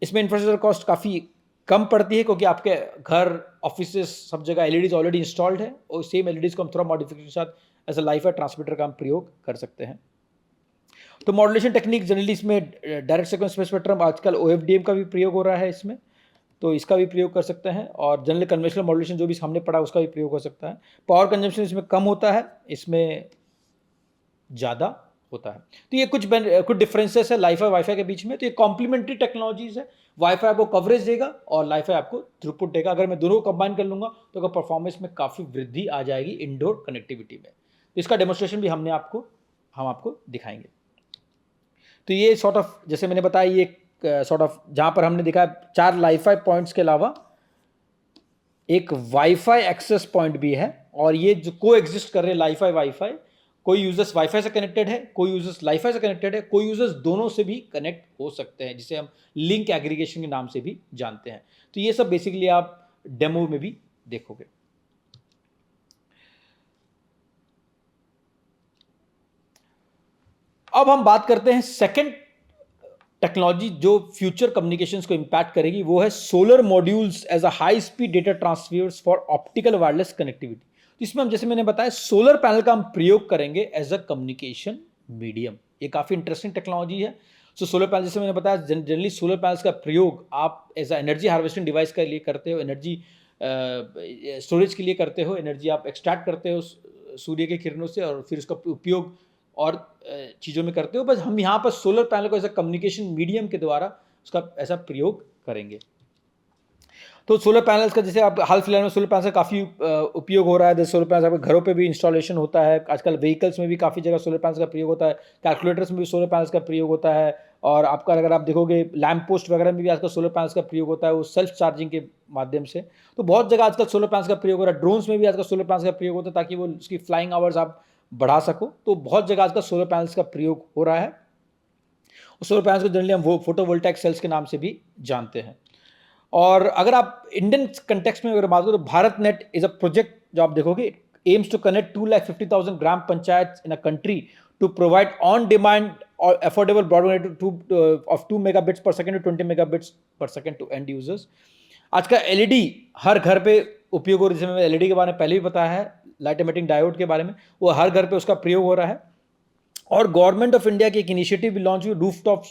इसमें इंफ्रास्ट्रक्चर कॉस्ट काफ़ी कम पड़ती है क्योंकि आपके घर, ऑफिस, सब जगह एलईडीज ऑलरेडी इंस्टॉल्ड है, और सेम एलईडीज को हम थोड़ा मॉडिफिकेशन के साथ एज अ लाइफाई ट्रांसमीटर का हम प्रयोग कर सकते हैं। तो मॉड्यूलेशन टेक्निक जनरली इसमें डायरेक्ट सीक्वेंस स्पेस स्पेक्ट्रम, आजकल OFDM का भी प्रयोग हो रहा है इसमें, तो इसका भी प्रयोग कर सकते हैं, और जनरल कन्वेंशनल मॉड्यूलेशन जो भी हमने पढ़ा उसका भी प्रयोग हो सकता है। पावर कंजम्पशन इसमें कम होता है, इसमें ज़्यादा होता है। तो ये कुछ डिफरेंसेस है लाइफाई वाईफाई के बीच में। तो ये कॉम्प्लीमेंट्री टेक्नोलॉजीज है, वाईफाई आपको कवरेज देगा और लाइफाई आपको थ्रूपुट देगा। अगर मैं दोनों को कंबाइन कर लूँगा तो परफॉर्मेंस में काफ़ी वृद्धि आ जाएगी इंडोर कनेक्टिविटी में। तो इसका डेमोस्ट्रेशन भी हम आपको दिखाएंगे। तो ये सॉर्ट ऑफ, जैसे मैंने बताया, ये सॉर्ट ऑफ जहाँ पर हमने दिखाया 4 लाइफाई पॉइंट्स के अलावा एक वाईफाई एक्सेस पॉइंट भी है, और ये जो को एग्जिस्ट कर रहे हैं लाइफाई वाईफाई, कोई यूजर्स वाईफाई से कनेक्टेड है, कोई यूजर्स लाइफाई से कनेक्टेड है, कोई यूजर्स दोनों से भी कनेक्ट हो सकते हैं, जिसे हम लिंक एग्रीगेशन के नाम से भी जानते हैं। तो ये सब बेसिकली आप डेमो में भी देखोगे। अब हम बात करते हैं सेकंड टेक्नोलॉजी जो फ्यूचर कम्युनिकेशंस को इंपैक्ट करेगी, वो है solar modules as a high speed data transfers for optical wireless connectivity. इसमें हम, जैसे मैंने बताया, सोलर पैनल का हम प्रयोग करेंगे एज अ कम्युनिकेशन मीडियम। ये काफ़ी इंटरेस्टिंग टेक्नोलॉजी है। सो सोलर पैनल, जैसे मैंने बताया, जनरली सोलर पैनल्स का प्रयोग आप as a energy harvesting device के लिए करते हो, एनर्जी स्टोरेज के लिए करते हो, एनर्जी आप एक्सट्रैक्ट करते हो सूर्य के किरणों से और फिर उसका उपयोग और चीज़ों में करते हो। बस हम यहाँ पर सोलर पैनल को एज अ कम्युनिकेशन मीडियम के द्वारा उसका ऐसा प्रयोग करेंगे। तो सोलर पैनल्स का, जैसे आप हाल फिलहाल में सोलर पैनल्स का काफ़ी उपयोग हो रहा है। जैसे सोलर पैनल्स आपके घरों पे भी इंस्टॉलेशन होता है, आजकल व्हीकल्स में भी काफ़ी जगह सोलर पैनल्स का प्रयोग होता है, कैलकुलेटर्स में भी सोलर पैनल्स का प्रयोग होता है, और आपका अगर आप देखोगे लैंप पोस्ट वगैरह में भी आजकल सोलर पैनल्स का प्रयोग होता है, वो सेल्फ चार्जिंग के माध्यम से। तो बहुत जगह आजकल सोलर पैनल्स का प्रयोग हो रहा है। ड्रोन्स में भी आजकल सोलर पैनल्स का प्रयोग होता है ताकि वो उसकी फ्लाइंग आवर्स आप बढ़ा सको। तो बहुत जगह आजकल सोलर पैनल्स का प्रयोग हो रहा है। सोलर पैनल्स को जनरली हम वो फोटोवोल्टाइक सेल्स के नाम से भी जानते हैं। और अगर आप इंडियन कंटेक्स्ट में अगर बात करो तो Bharat net is a project जो आप देखोगे, aims to connect 250,000 gram panchayat in a country to provide on demand और affordable broadband of 2 megabits per second to 20 megabits per second to end users. आज का एलईडी हर घर पे उपयोग हो रहा है, जैसे मैंने एलईडी के बारे में पहले भी बताया है, लाइट एमिटिंग डायोड के बारे में, वो हर घर पे उसका प्रयोग हो रहा है। और गवर्नमेंट ऑफ इंडिया की एक इनिशिएटिव भी लॉन्च हुई, rooftop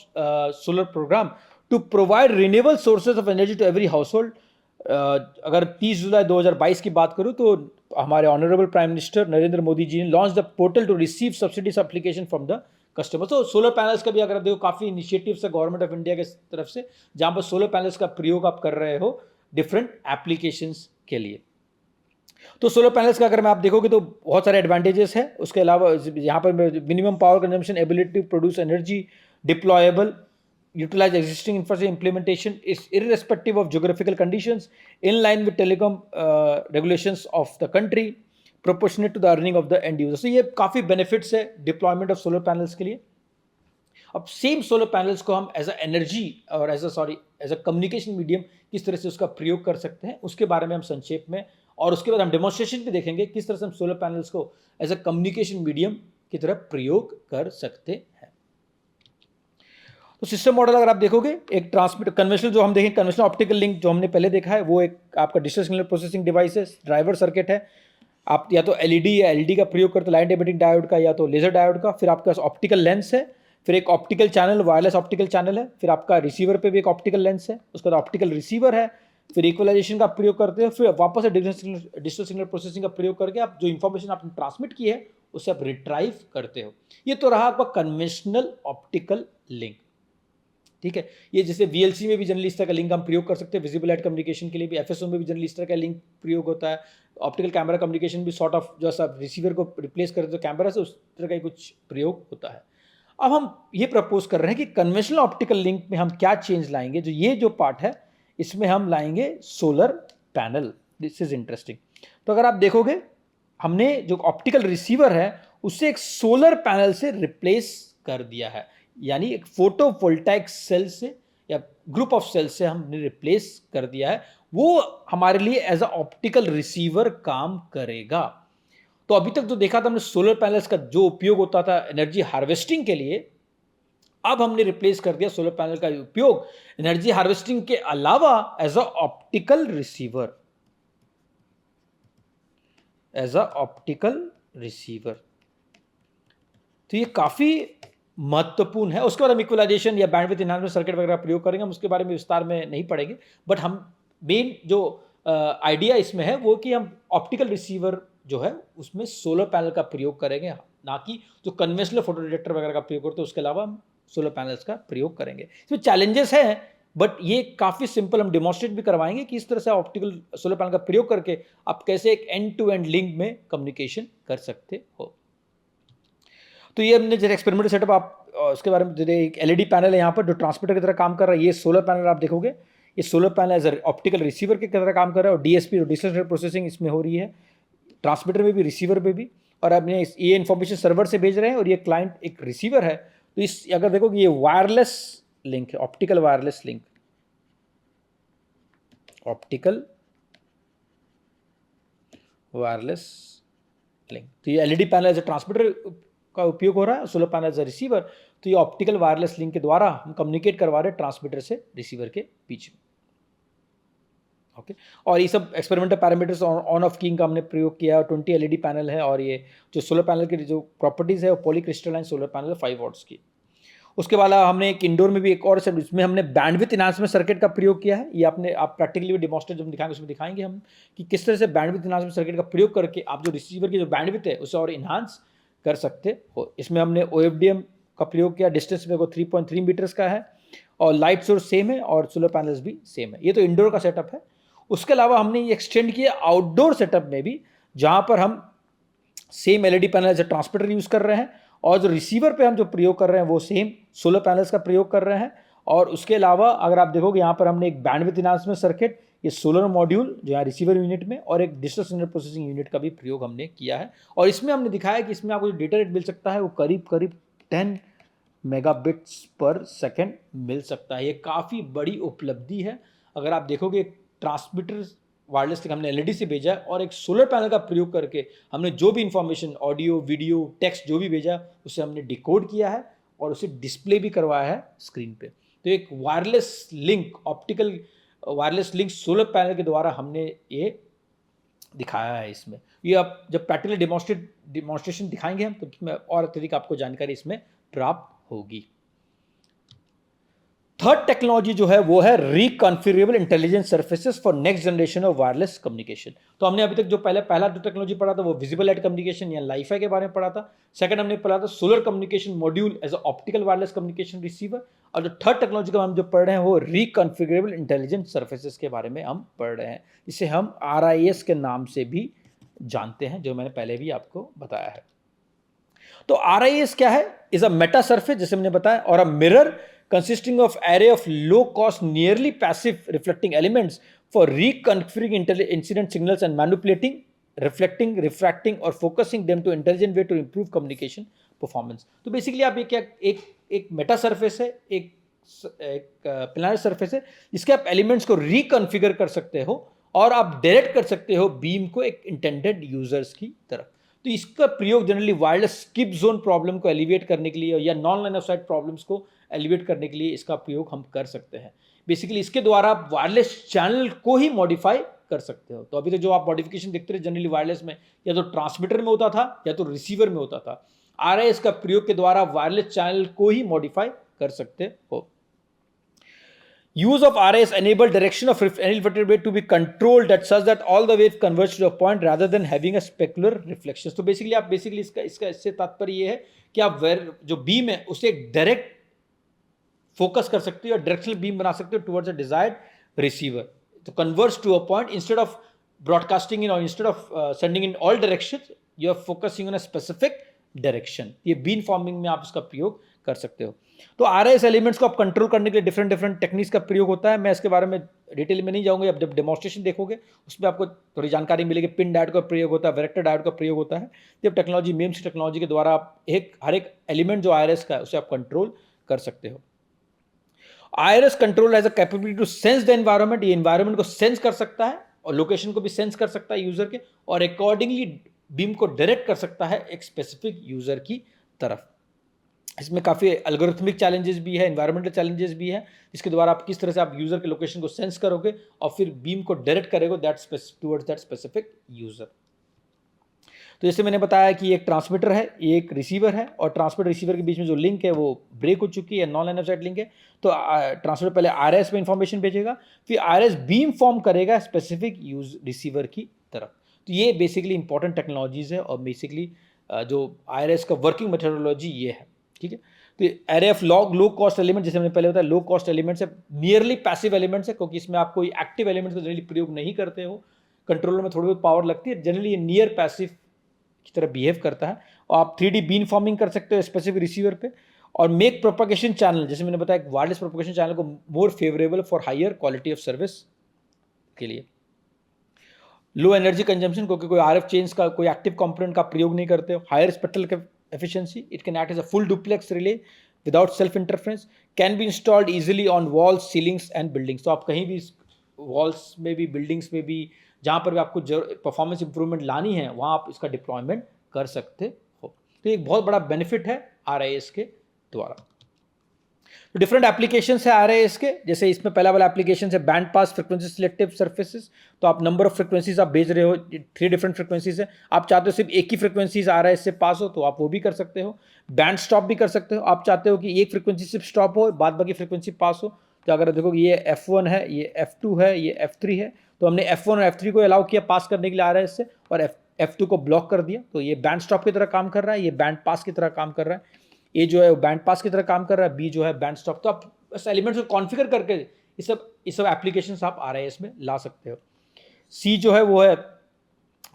solar program to provide renewable sources of energy to every household. अगर 30 जुलाई 2022 की बात करूं तो हमारे honourable prime minister Narendra Modi ji ने launch the portal to receive subsidies application from the customers. तो सोलर पैनल्स का भी अगर देखो काफ़ी इनिशिएटिव्स है गवर्नमेंट ऑफ इंडिया की तरफ से, जहां पर सोलर पैनल्स का प्रयोग आप कर रहे हो डिफरेंट एप्लीकेशंस के लिए। तो सोलर पैनल्स का अगर मैं आप देखोगे तो बहुत सारे एडवांटेजेस है। उसके अलावा यहाँ पर minimum power consumption, ability to produce energy, deployable, utilize existing infrastructure, implementation is irrespective of geographical conditions, in line with telecom regulations of the country, proportionate to the earning of the end user। So ये काफ़ी benefits है deployment of solar panels के लिए। अब same solar panels को हम as a energy और as a communication medium किस तरह से उसका प्रयोग कर सकते हैं, उसके बारे में हम संक्षेप में, और उसके बाद हम डेमोन्स्ट्रेशन भी देखेंगे किस तरह से हम सोलर पैनल्स को एज अ कम्युनिकेशन मीडियम की तरह प्रयोग कर सकते हैं। तो सिस्टम मॉडल अगर आप देखोगे, एक ट्रांसमिटर कन्वेंशनल जो हम देखें, कन्वेंशनल ऑप्टिकल लिंक जो हमने पहले देखा है, वो एक आपका डिजिटल सिग्नल प्रोसेसिंग डिवाइस है, ड्राइवर सर्किट है। आप या तो एलईडी या एलईडी का प्रयोग करते, लाइट एमिटिंग डायोड का या तो लेजर डायोड का। फिर आपके पास ऑप्टिकल लेंस है, फिर एक optical channel, wireless optical channel है, फिर आपका रिसीवर पे भी एक ऑप्टिकल लेंस है, उसके बाद ऑप्टिकल रिसीवर है, फिर इक्वलाइजेशन का प्रयोग करते हो, फिर वापस से डिजिटल सिग्नल प्रोसेसिंग का प्रयोग करके आप जो इन्फॉर्मेशन आपने ट्रांसमिट की है उसे आप रिट्राइव करते हो। ये तो रहा आपका कन्वेंशनल ऑप्टिकल लिंक, ठीक है। ये जैसे VLC में भी जनरली इस तरह का लिंक हम प्रयोग कर सकते हैं, विजिबल लाइट कम्युनिकेशन के लिए भी। FSO में भी जनरली इस तरह का लिंक प्रयोग होता है। ऑप्टिकल कैमरा कम्युनिकेशन भी सॉर्ट ऑफ जो सा रिसीवर को रिप्लेस करते तो कैमरा से, उस तरह का कुछ प्रयोग होता है। अब हम ये प्रपोज कर रहे हैं कि कन्वेंशनल ऑप्टिकल लिंक में हम क्या चेंज लाएंगे। जो ये जो पार्ट है इसमें हम लाएंगे solar panel. This is interesting. तो अगर आप देखोगे, हमने जो ऑप्टिकल रिसीवर है उसे एक सोलर पैनल से रिप्लेस कर दिया है, यानी एक फोटोवोल्टाइक सेल से या ग्रुप ऑफ सेल से हमने रिप्लेस कर दिया है। वो हमारे लिए एज अ ऑप्टिकल रिसीवर काम करेगा। तो अभी तक जो देखा था हमने सोलर पैनल्स का जो उपयोग होता था एनर्जी हार्वेस्टिंग के लिए, अब हमने रिप्लेस कर दिया सोलर पैनल का उपयोग एनर्जी हार्वेस्टिंग के अलावा as a optical receiver, as a optical receiver. तो ये काफी महत्वपूर्ण है। उसके बाद हम इक्वलाइजेशन या बैंडविड्थ एनहांसमेंट सर्किट वगैरह प्रयोग करेंगे, हम उसके बारे में विस्तार में नहीं पढ़ेंगे। बट हम मेन जो आइडिया इसमें है वो कि हम ऑप्टिकल रिसीवर जो है उसमें सोलर पैनल का प्रयोग करेंगे, ना कि जो कन्वेंशनल फोटो डिटेक्टर वगैरह का प्रयोग करते हैं उसके अलावा हम सोलर पैनल्स का प्रयोग करेंगे। इसमें चैलेंजेस हैं, बट ये काफ़ी सिंपल, हम डेमोन्स्ट्रेट भी करवाएंगे कि इस तरह से ऑप्टिकल सोलर पैनल का प्रयोग करके आप कैसे एक एंड टू एंड लिंक में कम्युनिकेशन कर सकते हो। तो ये हमने जैसे एक्सपेरिमेंटल सेटअप, आप उसके बारे में एक एलईडी पैनल है यहाँ पर जो ट्रांसमीटर की तरह काम कर रहा है। ये सोलर पैनल आप देखोगे, ये solar panel as optical receiver की तरह काम कर रहा है, और डीएसपी डिजिटल सिग्नल प्रोसेसिंग इसमें हो रही है, ट्रांसमीटर में भी रिसीवर में भी। और अपने ये इन्फॉर्मेशन सर्वर से भेज रहे हैं और ये क्लाइंट एक रिसीवर है। तो इस अगर देखोगे ये वायरलेस लिंक है, optical wireless link, optical wireless link. तो ये एलईडी पैनल एज ट्रांसमीटर का उपयोग हो रहा है, सोलर पैनल एज रिसीवर। तो ये ऑप्टिकल वायरलेस लिंक के द्वारा हम कम्युनिकेट करवा रहे हैं ट्रांसमीटर से रिसीवर के बीच में। ओके, और ये सब experimental parameters on off keying का हमने प्रयोग किया है। 20 एलईडी पैनल है, और ये जो सोलर पैनल की जो प्रॉपर्टीज़ है वो पॉलीक्रिस्टलाइन सोलर पैनल 5 वॉट्स की। उसके बाद हमने एक इंडोर में भी एक और सब, इसमें हमने बैंडविड्थ एनहांसमेंट सर्किट का प्रयोग किया है। ये आप प्रैक्टिकली भी डेमोन्स्ट्रेट जब दिखाएंगे उसमें दिखाएंगे हम कि किस तरह से बैंडविड्थ एनहांसमेंट सर्किट का प्रयोग करके आप जो रिसीवर की जो बैंडविड्थ है उसे और इन्हांस कर सकते हो। इसमें हमने OFDM का प्रयोग किया, डिस्टेंस में वो 3.3 मीटर्स का है, और लाइट सोर्स सेम है और सोलर पैनल्स भी सेम है। ये तो इंडोर का सेटअप है। उसके अलावा हमने ये एक्सटेंड किया आउटडोर सेटअप में भी, जहां पर हम same LED panel as transmitter use कर रहे हैं, और जो रिसीवर पे हम जो प्रयोग कर रहे हैं वो सेम सोलर पैनल्स का प्रयोग कर रहे हैं। और उसके अलावा अगर आप देखोगे यहाँ पर हमने एक बैंडविड्थ एनहांसमेंट सर्किट, ये सोलर मॉड्यूल जो यहाँ रिसीवर यूनिट में, और एक डिजिटल सिग्नल प्रोसेसिंग यूनिट का भी प्रयोग हमने किया है। और इसमें हमने दिखाया कि इसमें आपको जो डेटा रेट मिल सकता है वो करीब 10 मेगाबिट्स पर सेकेंड मिल सकता है। ये काफ़ी बड़ी उपलब्धि है। अगर आप देखोगे ट्रांसमीटर वायरलेस तक हमने एलईडी से भेजा है, और एक सोलर पैनल का प्रयोग करके हमने जो भी इंफॉर्मेशन, ऑडियो, वीडियो, टेक्स्ट जो भी भेजा उसे हमने डिकोड किया है और उसे डिस्प्ले भी करवाया है स्क्रीन पे। तो एक wireless link, optical wireless link solar panel के द्वारा हमने ये दिखाया है इसमें। ये आप जब प्रैक्टिकली डेमोन्स्ट्रेशन दिखाएंगे हम, तो इसमें और अत्यधिक आपको जानकारी इसमें प्राप्त होगी। थर्ड टेक्नोलॉजी जो है वो है reconfigurable intelligent surfaces for next generation of wireless communication. तो हमने अभी तक जो पहला जो टेक्नोलॉजी पढ़ा था वो विजिबल लाइट कम्युनिकेशन या लाइफाई के बारे में पढ़ा था। सेकंड हमने पढ़ा था solar communication module as optical wireless communication receiver. और जो थर्ड टेक्नोलॉजी का हम जो पढ़ रहे हैं वो रिकॉन्फिगरेबल इंटेलिजेंट सर्फेसेस के बारे में हम पढ़ रहे हैं। इसे हम RIS के नाम से भी जानते हैं, जो मैंने पहले भी आपको बताया है। तो RIS क्या है? इज अ मेटा सर्फेस, जैसे मैंने बताया, और a mirror consisting of array of low cost nearly passive reflecting elements for reconfiguring incident signals and manipulating, reflecting, refracting और focusing them to intelligent way to improve communication performance। तो basically आप ये क्या एक एक मेटा सरफेस है, एक planner surface है, जिसके आप एलिमेंट्स को रिकॉन्फ़िगर कर सकते हो और आप डायरेक्ट कर सकते हो बीम को एक इंटेंडेड यूजर्स की तरफ। तो इसका प्रयोग generally wireless skip zone problem को एलिवेट करने के लिए या non line of site problems को एलिवेट करने के लिए इसका प्रयोग हम कर सकते हैं। बेसिकली इसके द्वारा आप वायरलेस चैनल को ही मॉडिफाई कर सकते हो। तो अभी तक जो आप मॉडिफिकेशन देखते रहे जनरली वायरलेस में, या तो ट्रांसमीटर में होता था या तो रिसीवर में होता था। आरआईएस का प्रयोग के द्वारा वायरलेस चैनल को ही मॉडिफाई कर सकते हो। Use of RIS enable direction of any reflected wave to be controlled that such that all the wave converge to a point rather than having a specular reflections। तो basically इसका इससे तात्पर्य ये है कि आप जो बीम है उसे डायरेक्ट फोकस कर सकते हो और डायरेक्शनल बीम बना सकते हो टुवर्ड्स अ डिजायर्ड रिसीवर। तो converge to a point instead of broadcasting in or instead of sending in all directions you are focusing on a specific direction. ये बीम फॉर्मिंग में आप इसका प्रयोग कर सकते हो। तो आरआईएस एलिमेंट्स को आप कंट्रोल करने के लिए डिफरेंट टेक्निक्स का प्रयोग होता है। मैं इसके बारे में डिटेल में नहीं जाऊंगा, आप जब डेमोन्स्ट्रेशन देखोगे उसमें आपको थोड़ी जानकारी मिलेगी। पिन डायोड का प्रयोग होता है, वेक्टर डायोड का प्रयोग होता है। जब टेक्नोलॉजी मेम्स टेक्नोलॉजी के द्वारा आप हर एक एलिमेंट जो आरआईएस का है उसे आप कंट्रोल कर सकते हो। RIS control has a capability to sense the environment. ये एनवायरनमेंट को सेंस कर सकता है और लोकेशन को भी सेंस कर सकता है यूजर के, और अकॉर्डिंगली बीम को डायरेक्ट कर सकता है एक स्पेसिफिक यूजर की तरफ। इसमें काफ़ी एल्गोरिथमिक चैलेंजेस भी है, एनवायरमेंटल चैलेंजेस भी है, जिसके द्वारा आप किस तरह से आप यूजर के लोकेशन को सेंस करोगे और फिर बीम को डायरेक्ट करेगा टुवर्ड्स दैट स्पेसिफिक यूजर। तो जैसे मैंने बताया कि एक ट्रांसमीटर है, एक रिसीवर है, और ट्रांसमीटर रिसीवर के बीच में जो लिंक है वो ब्रेक हो चुकी है, non line of site link है। तो ट्रांसमीटर पहले आरआईएस में इंफॉर्मेशन भेजेगा, फिर आरआईएस बीम फॉर्म करेगा स्पेसिफिक रिसीवर की तरफ। तो ये बेसिकली इंपॉर्टेंट टेक्नोलॉजीज है और बेसिकली जो आरआईएस का वर्किंग मेथोडोलॉजी ये है, ठीक है। तो array of low cost element, जैसे मैंने पहले बताया, लो कॉस्ट एलिमेंट्स है, नियरली पैसिव एलिमेंट्स है, क्योंकि इसमें आप कोई एक्टिव एलिमेंट्स का जनरली प्रयोग नहीं करते हो। कंट्रोलर में थोड़ी बहुत पावर लगती है, जनरली ये नियर पैसिव की तरह बिहेव करता है। और आप 3D बीम फॉर्मिंग कर सकते हो स्पेसिफिक रिसीवर पे, और मेक प्रोपगेशन चैनल, जैसे मैंने बताया, वायरलेस प्रोपगेशन चैनल को more favourable for higher quality of service के लिए। लो एनर्जी कंजम्पशन, क्योंकि कोई आरएफ चेंज का कोई एक्टिव कंपोनेंट का प्रयोग नहीं करते हो। Higher spectral efficiency, it can act as a full duplex relay without self interference, can be installed easily on walls, ceilings and buildings। तो आप कहीं भी walls में भी, buildings में भी, जहाँ पर भी आपको परफॉर्मेंस इंप्रूवमेंट लानी है वहाँ आप इसका डिप्लॉयमेंट कर सकते हो। तो एक बहुत बड़ा बेनिफिट है आरआईएस के द्वारा। तो डिफरेंट एप्लीकेशंस है आरआईएस के, जैसे इसमें पहला वाला एप्लीकेशन है band pass frequency selective surfaces. तो आप नंबर ऑफ फ्रीक्वेंसीज आप भेज रहे हो, 3 डिफरेंट फ्रीक्वेंसीज है, आप चाहते हो सिर्फ एक ही फ्रीक्वेंसीज आरआईएस से पास हो तो आप वो भी कर सकते हो। बैंड स्टॉप भी कर सकते हो, आप चाहते हो कि एक फ्रीक्वेंसी सिर्फ स्टॉप हो, बाद बाकी फ्रीक्वेंसी पास हो। तो अगर देखोगे ये F1 है, ये F2 है, ये F3 है, तो हमने F1 और F3 को अलाउ किया पास करने के लिए आरआईएस से, और F2 को ब्लॉक कर दिया। तो ये बैंड स्टॉप की तरह काम कर रहा है, ये बैंड पास की तरह काम कर रहा है। ए जो है वो बैंड पास की तरह काम कर रहा है, बी जो है बैंड स्टॉप। तो आप बस एलिमेंट्स को कॉन्फ़िगर करके ये सब एप्लीकेशंस आप आरआईएस में ला सकते हो। सी जो है वो है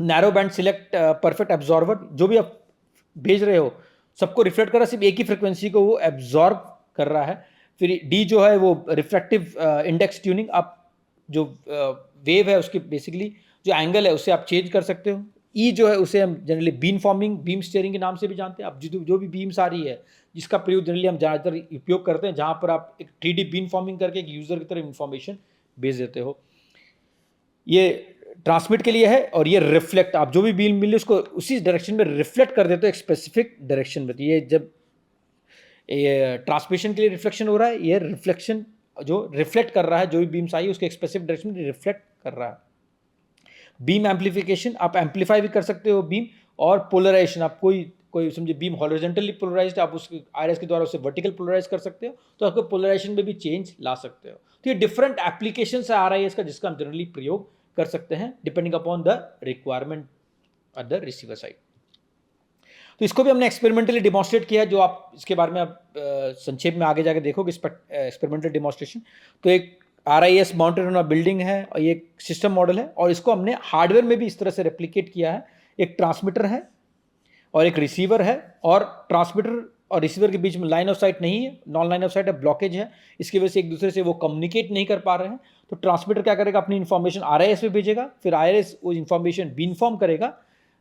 narrow band select perfect absorber, जो भी आप भेज रहे हो सबको रिफ्लेक्ट कर रहा है, सिर्फ एक ही फ्रिक्वेंसी को वो एब्जॉर्ब कर रहा है। फिर डी जो है वो रिफ्लेक्टिव इंडेक्स ट्यूनिंग, आप जो वेव है उसकी बेसिकली जो एंगल है उसे आप चेंज कर सकते हो। ई जो है उसे हम generally beam forming, beam steering के नाम से भी जानते हैं। अब जो भी बीम्स आ रही है जिसका प्रयोग जनरली हम ज़्यादातर उपयोग करते हैं, जहाँ पर आप एक 3D बीम फॉर्मिंग करके एक यूज़र की तरफ इंफॉर्मेशन भेज देते हो। ये ट्रांसमिट के लिए है, और ये रिफ्लेक्ट, आप जो भी बीम मिले उसको उसी डायरेक्शन में रिफ्लेक्ट कर देते हो एक स्पेसिफिक डायरेक्शन में। तो ये जब ये ट्रांसमिशन के लिए रिफ्लेक्शन हो रहा है, ये रिफ्लेक्शन जो रिफ्लेक्ट कर रहा है, जो भी बीम्स आई उसके एक स्पेसिफिक डायरेक्शन में रिफ्लेक्ट कर रहा है। बीम एम्पलीफिकेशन, आप एम्पलीफाई भी कर सकते हो बीम, और पोलराइजेशन, आप कोई समझे बीम हॉरिजॉन्टली पोलराइज्ड, आप उसके आरआईएस के द्वारा उसे वर्टिकल पोलराइज कर सकते हो, तो आपको पोलराइजेशन में भी चेंज ला सकते हो। तो ये डिफरेंट एप्लीकेशंस है आरआईएस का, जिसका हम जनरली प्रयोग कर सकते हैं depending upon the requirement at the receiver side. तो इसको भी हमने एक्सपेरिमेंटली डिमॉन्स्ट्रेट किया है, जो आप इसके बारे में आप संक्षेप में आगे जाके देखोगे एक्सपेरिमेंटल डिमॉन्स्ट्रेशन। तो एक आरआईएस माउंटेड ऑन अ बिल्डिंग है, और ये एक सिस्टम मॉडल है, और इसको हमने हार्डवेयर में भी इस तरह से रेप्लिकेट किया है। एक ट्रांसमीटर है और एक रिसीवर है, और ट्रांसमीटर और रिसीवर के बीच में लाइन ऑफ साइट नहीं है, नॉन लाइन ऑफ साइट है, ब्लॉकेज है। इसकी वजह से एक दूसरे से वो कम्युनिकेट नहीं कर पा रहे हैं। तो ट्रांसमीटर क्या करेगा, अपनी इन्फॉर्मेशन आरआईएस में भेजेगा, फिर आरआईएस वो इन्फॉर्मेशन बीनफॉर्म करेगा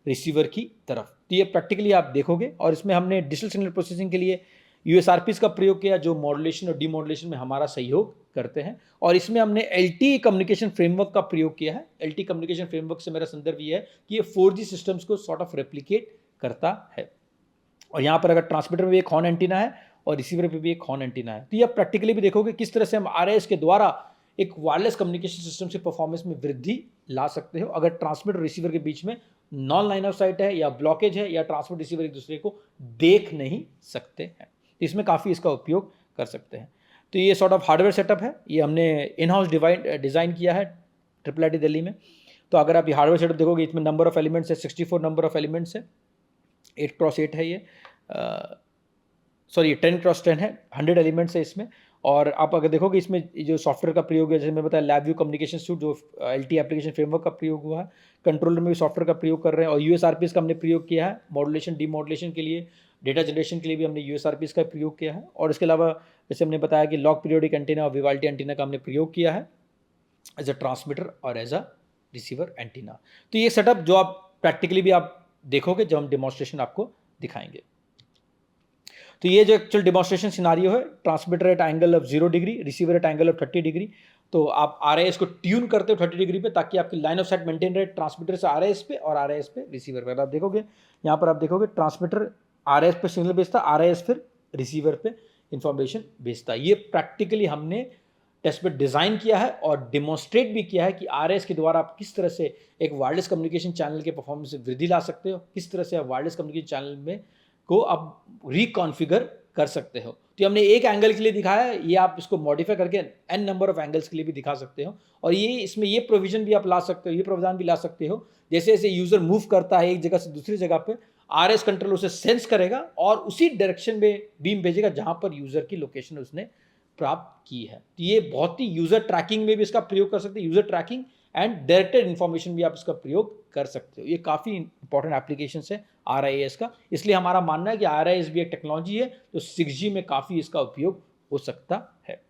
रिसीवर की तरफ। तो ये प्रैक्टिकली आप देखोगे, और इसमें हमने डिजिटल सिग्नल प्रोसेसिंग के लिए यूएसआरपीस का प्रयोग किया जो मॉड्यूलेशन और डीमॉड्यूलेशन में हमारा सहयोग करते हैं, और इसमें हमने LTE कम्युनिकेशन फ्रेमवर्क का प्रयोग किया है। LTE कम्युनिकेशन फ्रेमवर्क से मेरा संदर्भ ये है कि ये 4G सिस्टम्स को सॉर्ट ऑफ रेप्लिकेट करता है। और यहाँ पर अगर ट्रांसमीटर में भी एक हॉर्न एंटीना है और रिसीवर पे भी एक हॉर्न एंटीना है, तो ये आप प्रैक्टिकली भी देखोगे किस तरह से हम RIS के द्वारा एक वायरलेस कम्युनिकेशन सिस्टम से परफॉर्मेंस में वृद्धि ला सकते हो अगर ट्रांसमीटर और रिसीवर के बीच में नॉन लाइन ऑफ साइट है या ब्लॉकेज है या ट्रांसमीटर रिसीवर एक दूसरे को देख नहीं सकते हैं, तो इसमें काफ़ी इसका उपयोग कर सकते हैं। तो ये सॉर्ट ऑफ हार्डवेयर सेटअप है, ये हमने इन हाउस डिज़ाइन किया है IIIT दिल्ली में। तो अगर आप ये हार्डवेयर सेटअप देखोगे इसमें नंबर ऑफ एलिमेंट्स है 64 नंबर ऑफ एलिमेंट्स है, 8x8 है ये, सॉरी 10x10 है, 100 एलिमेंट्स है इसमें। और आप अगर देखोगे इसमें जो सॉफ्टवेयर का प्रयोग है, जैसे मैं बताया LabVIEW कम्युनिकेशन सूट जो LTE एप्लीकेशन फ्रेमवर्क का प्रयोग हुआ है, कंट्रोलर में भी सॉफ्टवेयर का प्रयोग कर रहे हैं, और USRPs का हमने प्रयोग किया है मॉड्यूलेशन डीमॉड्यूलेशन के लिए, डेटा जनरेशन के लिए भी हमने USRPs का प्रयोग किया है। और इसके अलावा जैसे हमने बताया कि लॉग पीरियोडिक एंटीना और विवाल्टी एंटीना का हमने प्रयोग किया है एज अ ट्रांसमीटर और एज अ रिसीवर एंटीना। तो ये सेटअप जो आप प्रैक्टिकली भी आप देखोगे जब हम डेमोन्स्ट्रेशन आपको दिखाएंगे। तो ये जो एक्चुअल डेमोन्स्ट्रेशन सिनारियो है, transmitter at angle of 0 degree, receiver at angle of 30 degree. तो आप RIS को ट्यून करते हो 30 डिग्री पे ताकि आपकी लाइन ऑफ साइट मेंटेन रहे ट्रांसमीटर से RIS पे और RIS पे रिसीवर पे। आप देखोगे यहाँ पर आप देखोगे ट्रांसमीटर RIS पे सिग्नल भेजता, RIS फिर रिसीवर पे इंफॉर्मेशन भेजता। ये प्रैक्टिकली हमने टेस्ट पे डिज़ाइन किया है और डिमॉन्स्ट्रेट भी किया है कि RIS के द्वारा आप किस तरह से एक वायरलेस कम्युनिकेशन चैनल के परफॉर्मेंस में वृद्धि ला सकते हो, किस तरह से आप वायरलेस कम्युनिकेशन चैनल में को आप रिकॉन्फ़िगर कर सकते हो। तो हमने एक एंगल के लिए दिखाया है, ये आप इसको मॉडिफाई करके n नंबर ऑफ एंगल्स के लिए भी दिखा सकते हो। और ये इसमें ये प्रोविजन भी आप ला सकते हो, ये प्रावधान भी ला सकते हो, जैसे जैसे यूज़र मूव करता है एक जगह से दूसरी जगह पे, RIS कंट्रोल उसे सेंस करेगा और उसी डायरेक्शन में बीम भेजेगा जहाँ पर यूज़र की लोकेशन उसने प्राप्त की है। तो ये बहुत ही यूज़र ट्रैकिंग में भी इसका प्रयोग कर सकते हैं, user tracking and directed information भी आप इसका प्रयोग कर सकते हो। ये काफ़ी इंपॉर्टेंट एप्लीकेशन है RIS का, इसलिए हमारा मानना है कि RIS भी एक टेक्नोलॉजी है तो 6G में काफ़ी इसका उपयोग हो सकता है।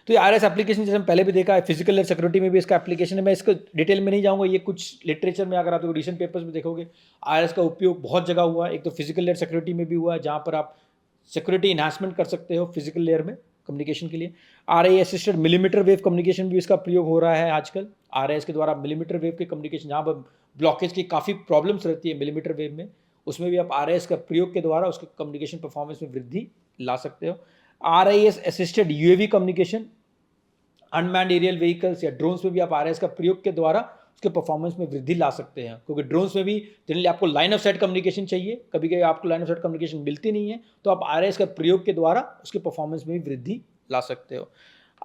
तो ये RIS एप्लीकेशन जैसे हम पहले भी देखा है, फिजिकल लेयर सिक्योरिटी में भी इसका एप्लीकेशन है। मैं इसको डिटेल में नहीं जाऊंगा, ये कुछ लिटरेचर में अगर आप रिसेंट पेपर्स में देखोगे RIS का उपयोग बहुत जगह हुआ है। एक तो फिजिकल लेयर सिक्योरिटी में भी हुआ है जहाँ पर आप सिक्योरिटी इन्हांसमेंट कर सकते हो फिजिकल लेयर में कम्युनिकेशन के लिए। RIS assisted millimetre wave communication भी इसका प्रयोग हो रहा है आजकल। RIS के द्वारा मिलीमीटर वेव के कम्युनिकेशन, जहाँ पर ब्लॉकेज की काफ़ी प्रॉब्लम्स रहती है मिलीमीटर वेव में, उसमें भी आप RIS का प्रयोग के द्वारा उसके कम्युनिकेशन परफॉर्मेंस में वृद्धि ला सकते हो। RIS assisted UAV communication, unmanned aerial vehicles या ड्रोन्स में भी आप RIS का प्रयोग के द्वारा उसके परफॉर्मेंस में वृद्धि ला सकते हैं, क्योंकि ड्रोन्स में भी जनरली आपको लाइन ऑफ साइट कम्युनिकेशन चाहिए, कभी कभी आपको लाइन ऑफ साइट कम्युनिकेशन मिलती नहीं है, तो आप RIS का प्रयोग के द्वारा उसके परफॉर्मेंस में भी वृद्धि ला सकते हो।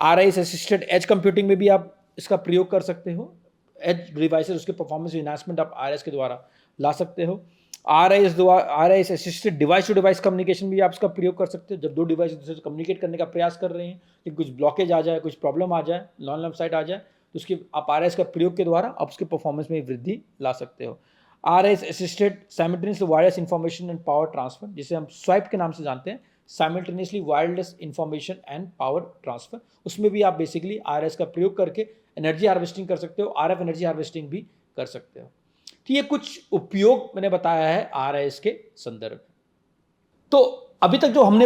RIS असिस्टेड एज कंप्यूटिंग में भी आप इसका प्रयोग कर सकते हो, एज डिवाइसेस उसके परफॉर्मेंस इन्हांसमेंट आप RIS के द्वारा ला सकते हो। RIS assisted device to device communication भी आप इसका प्रयोग कर सकते हो, जब दो डिवाइस दूसरे से कम्युनिकेट करने का प्रयास कर रहे हैं, कि कुछ ब्लॉकेज आ जाए, कुछ प्रॉब्लम आ जाए, नॉन लाइन ऑफ साइट आ जाए, तो उसके आप RIS का प्रयोग के द्वारा आप उसके परफॉर्मेंस में वृद्धि ला सकते हो। RIS assisted simultaneously wireless information and power transfer, जिसे हम स्वाइप के नाम से जानते हैं, simultaneously wireless information and power transfer, उसमें भी आप बेसिकली RIS का प्रयोग करके एनर्जी हार्वेस्टिंग कर सकते हो, RF एनर्जी हार्वेस्टिंग भी कर सकते हो। तो ये कुछ उपयोग मैंने बताया है RIS के संदर्भ में। तो अभी तक जो हमने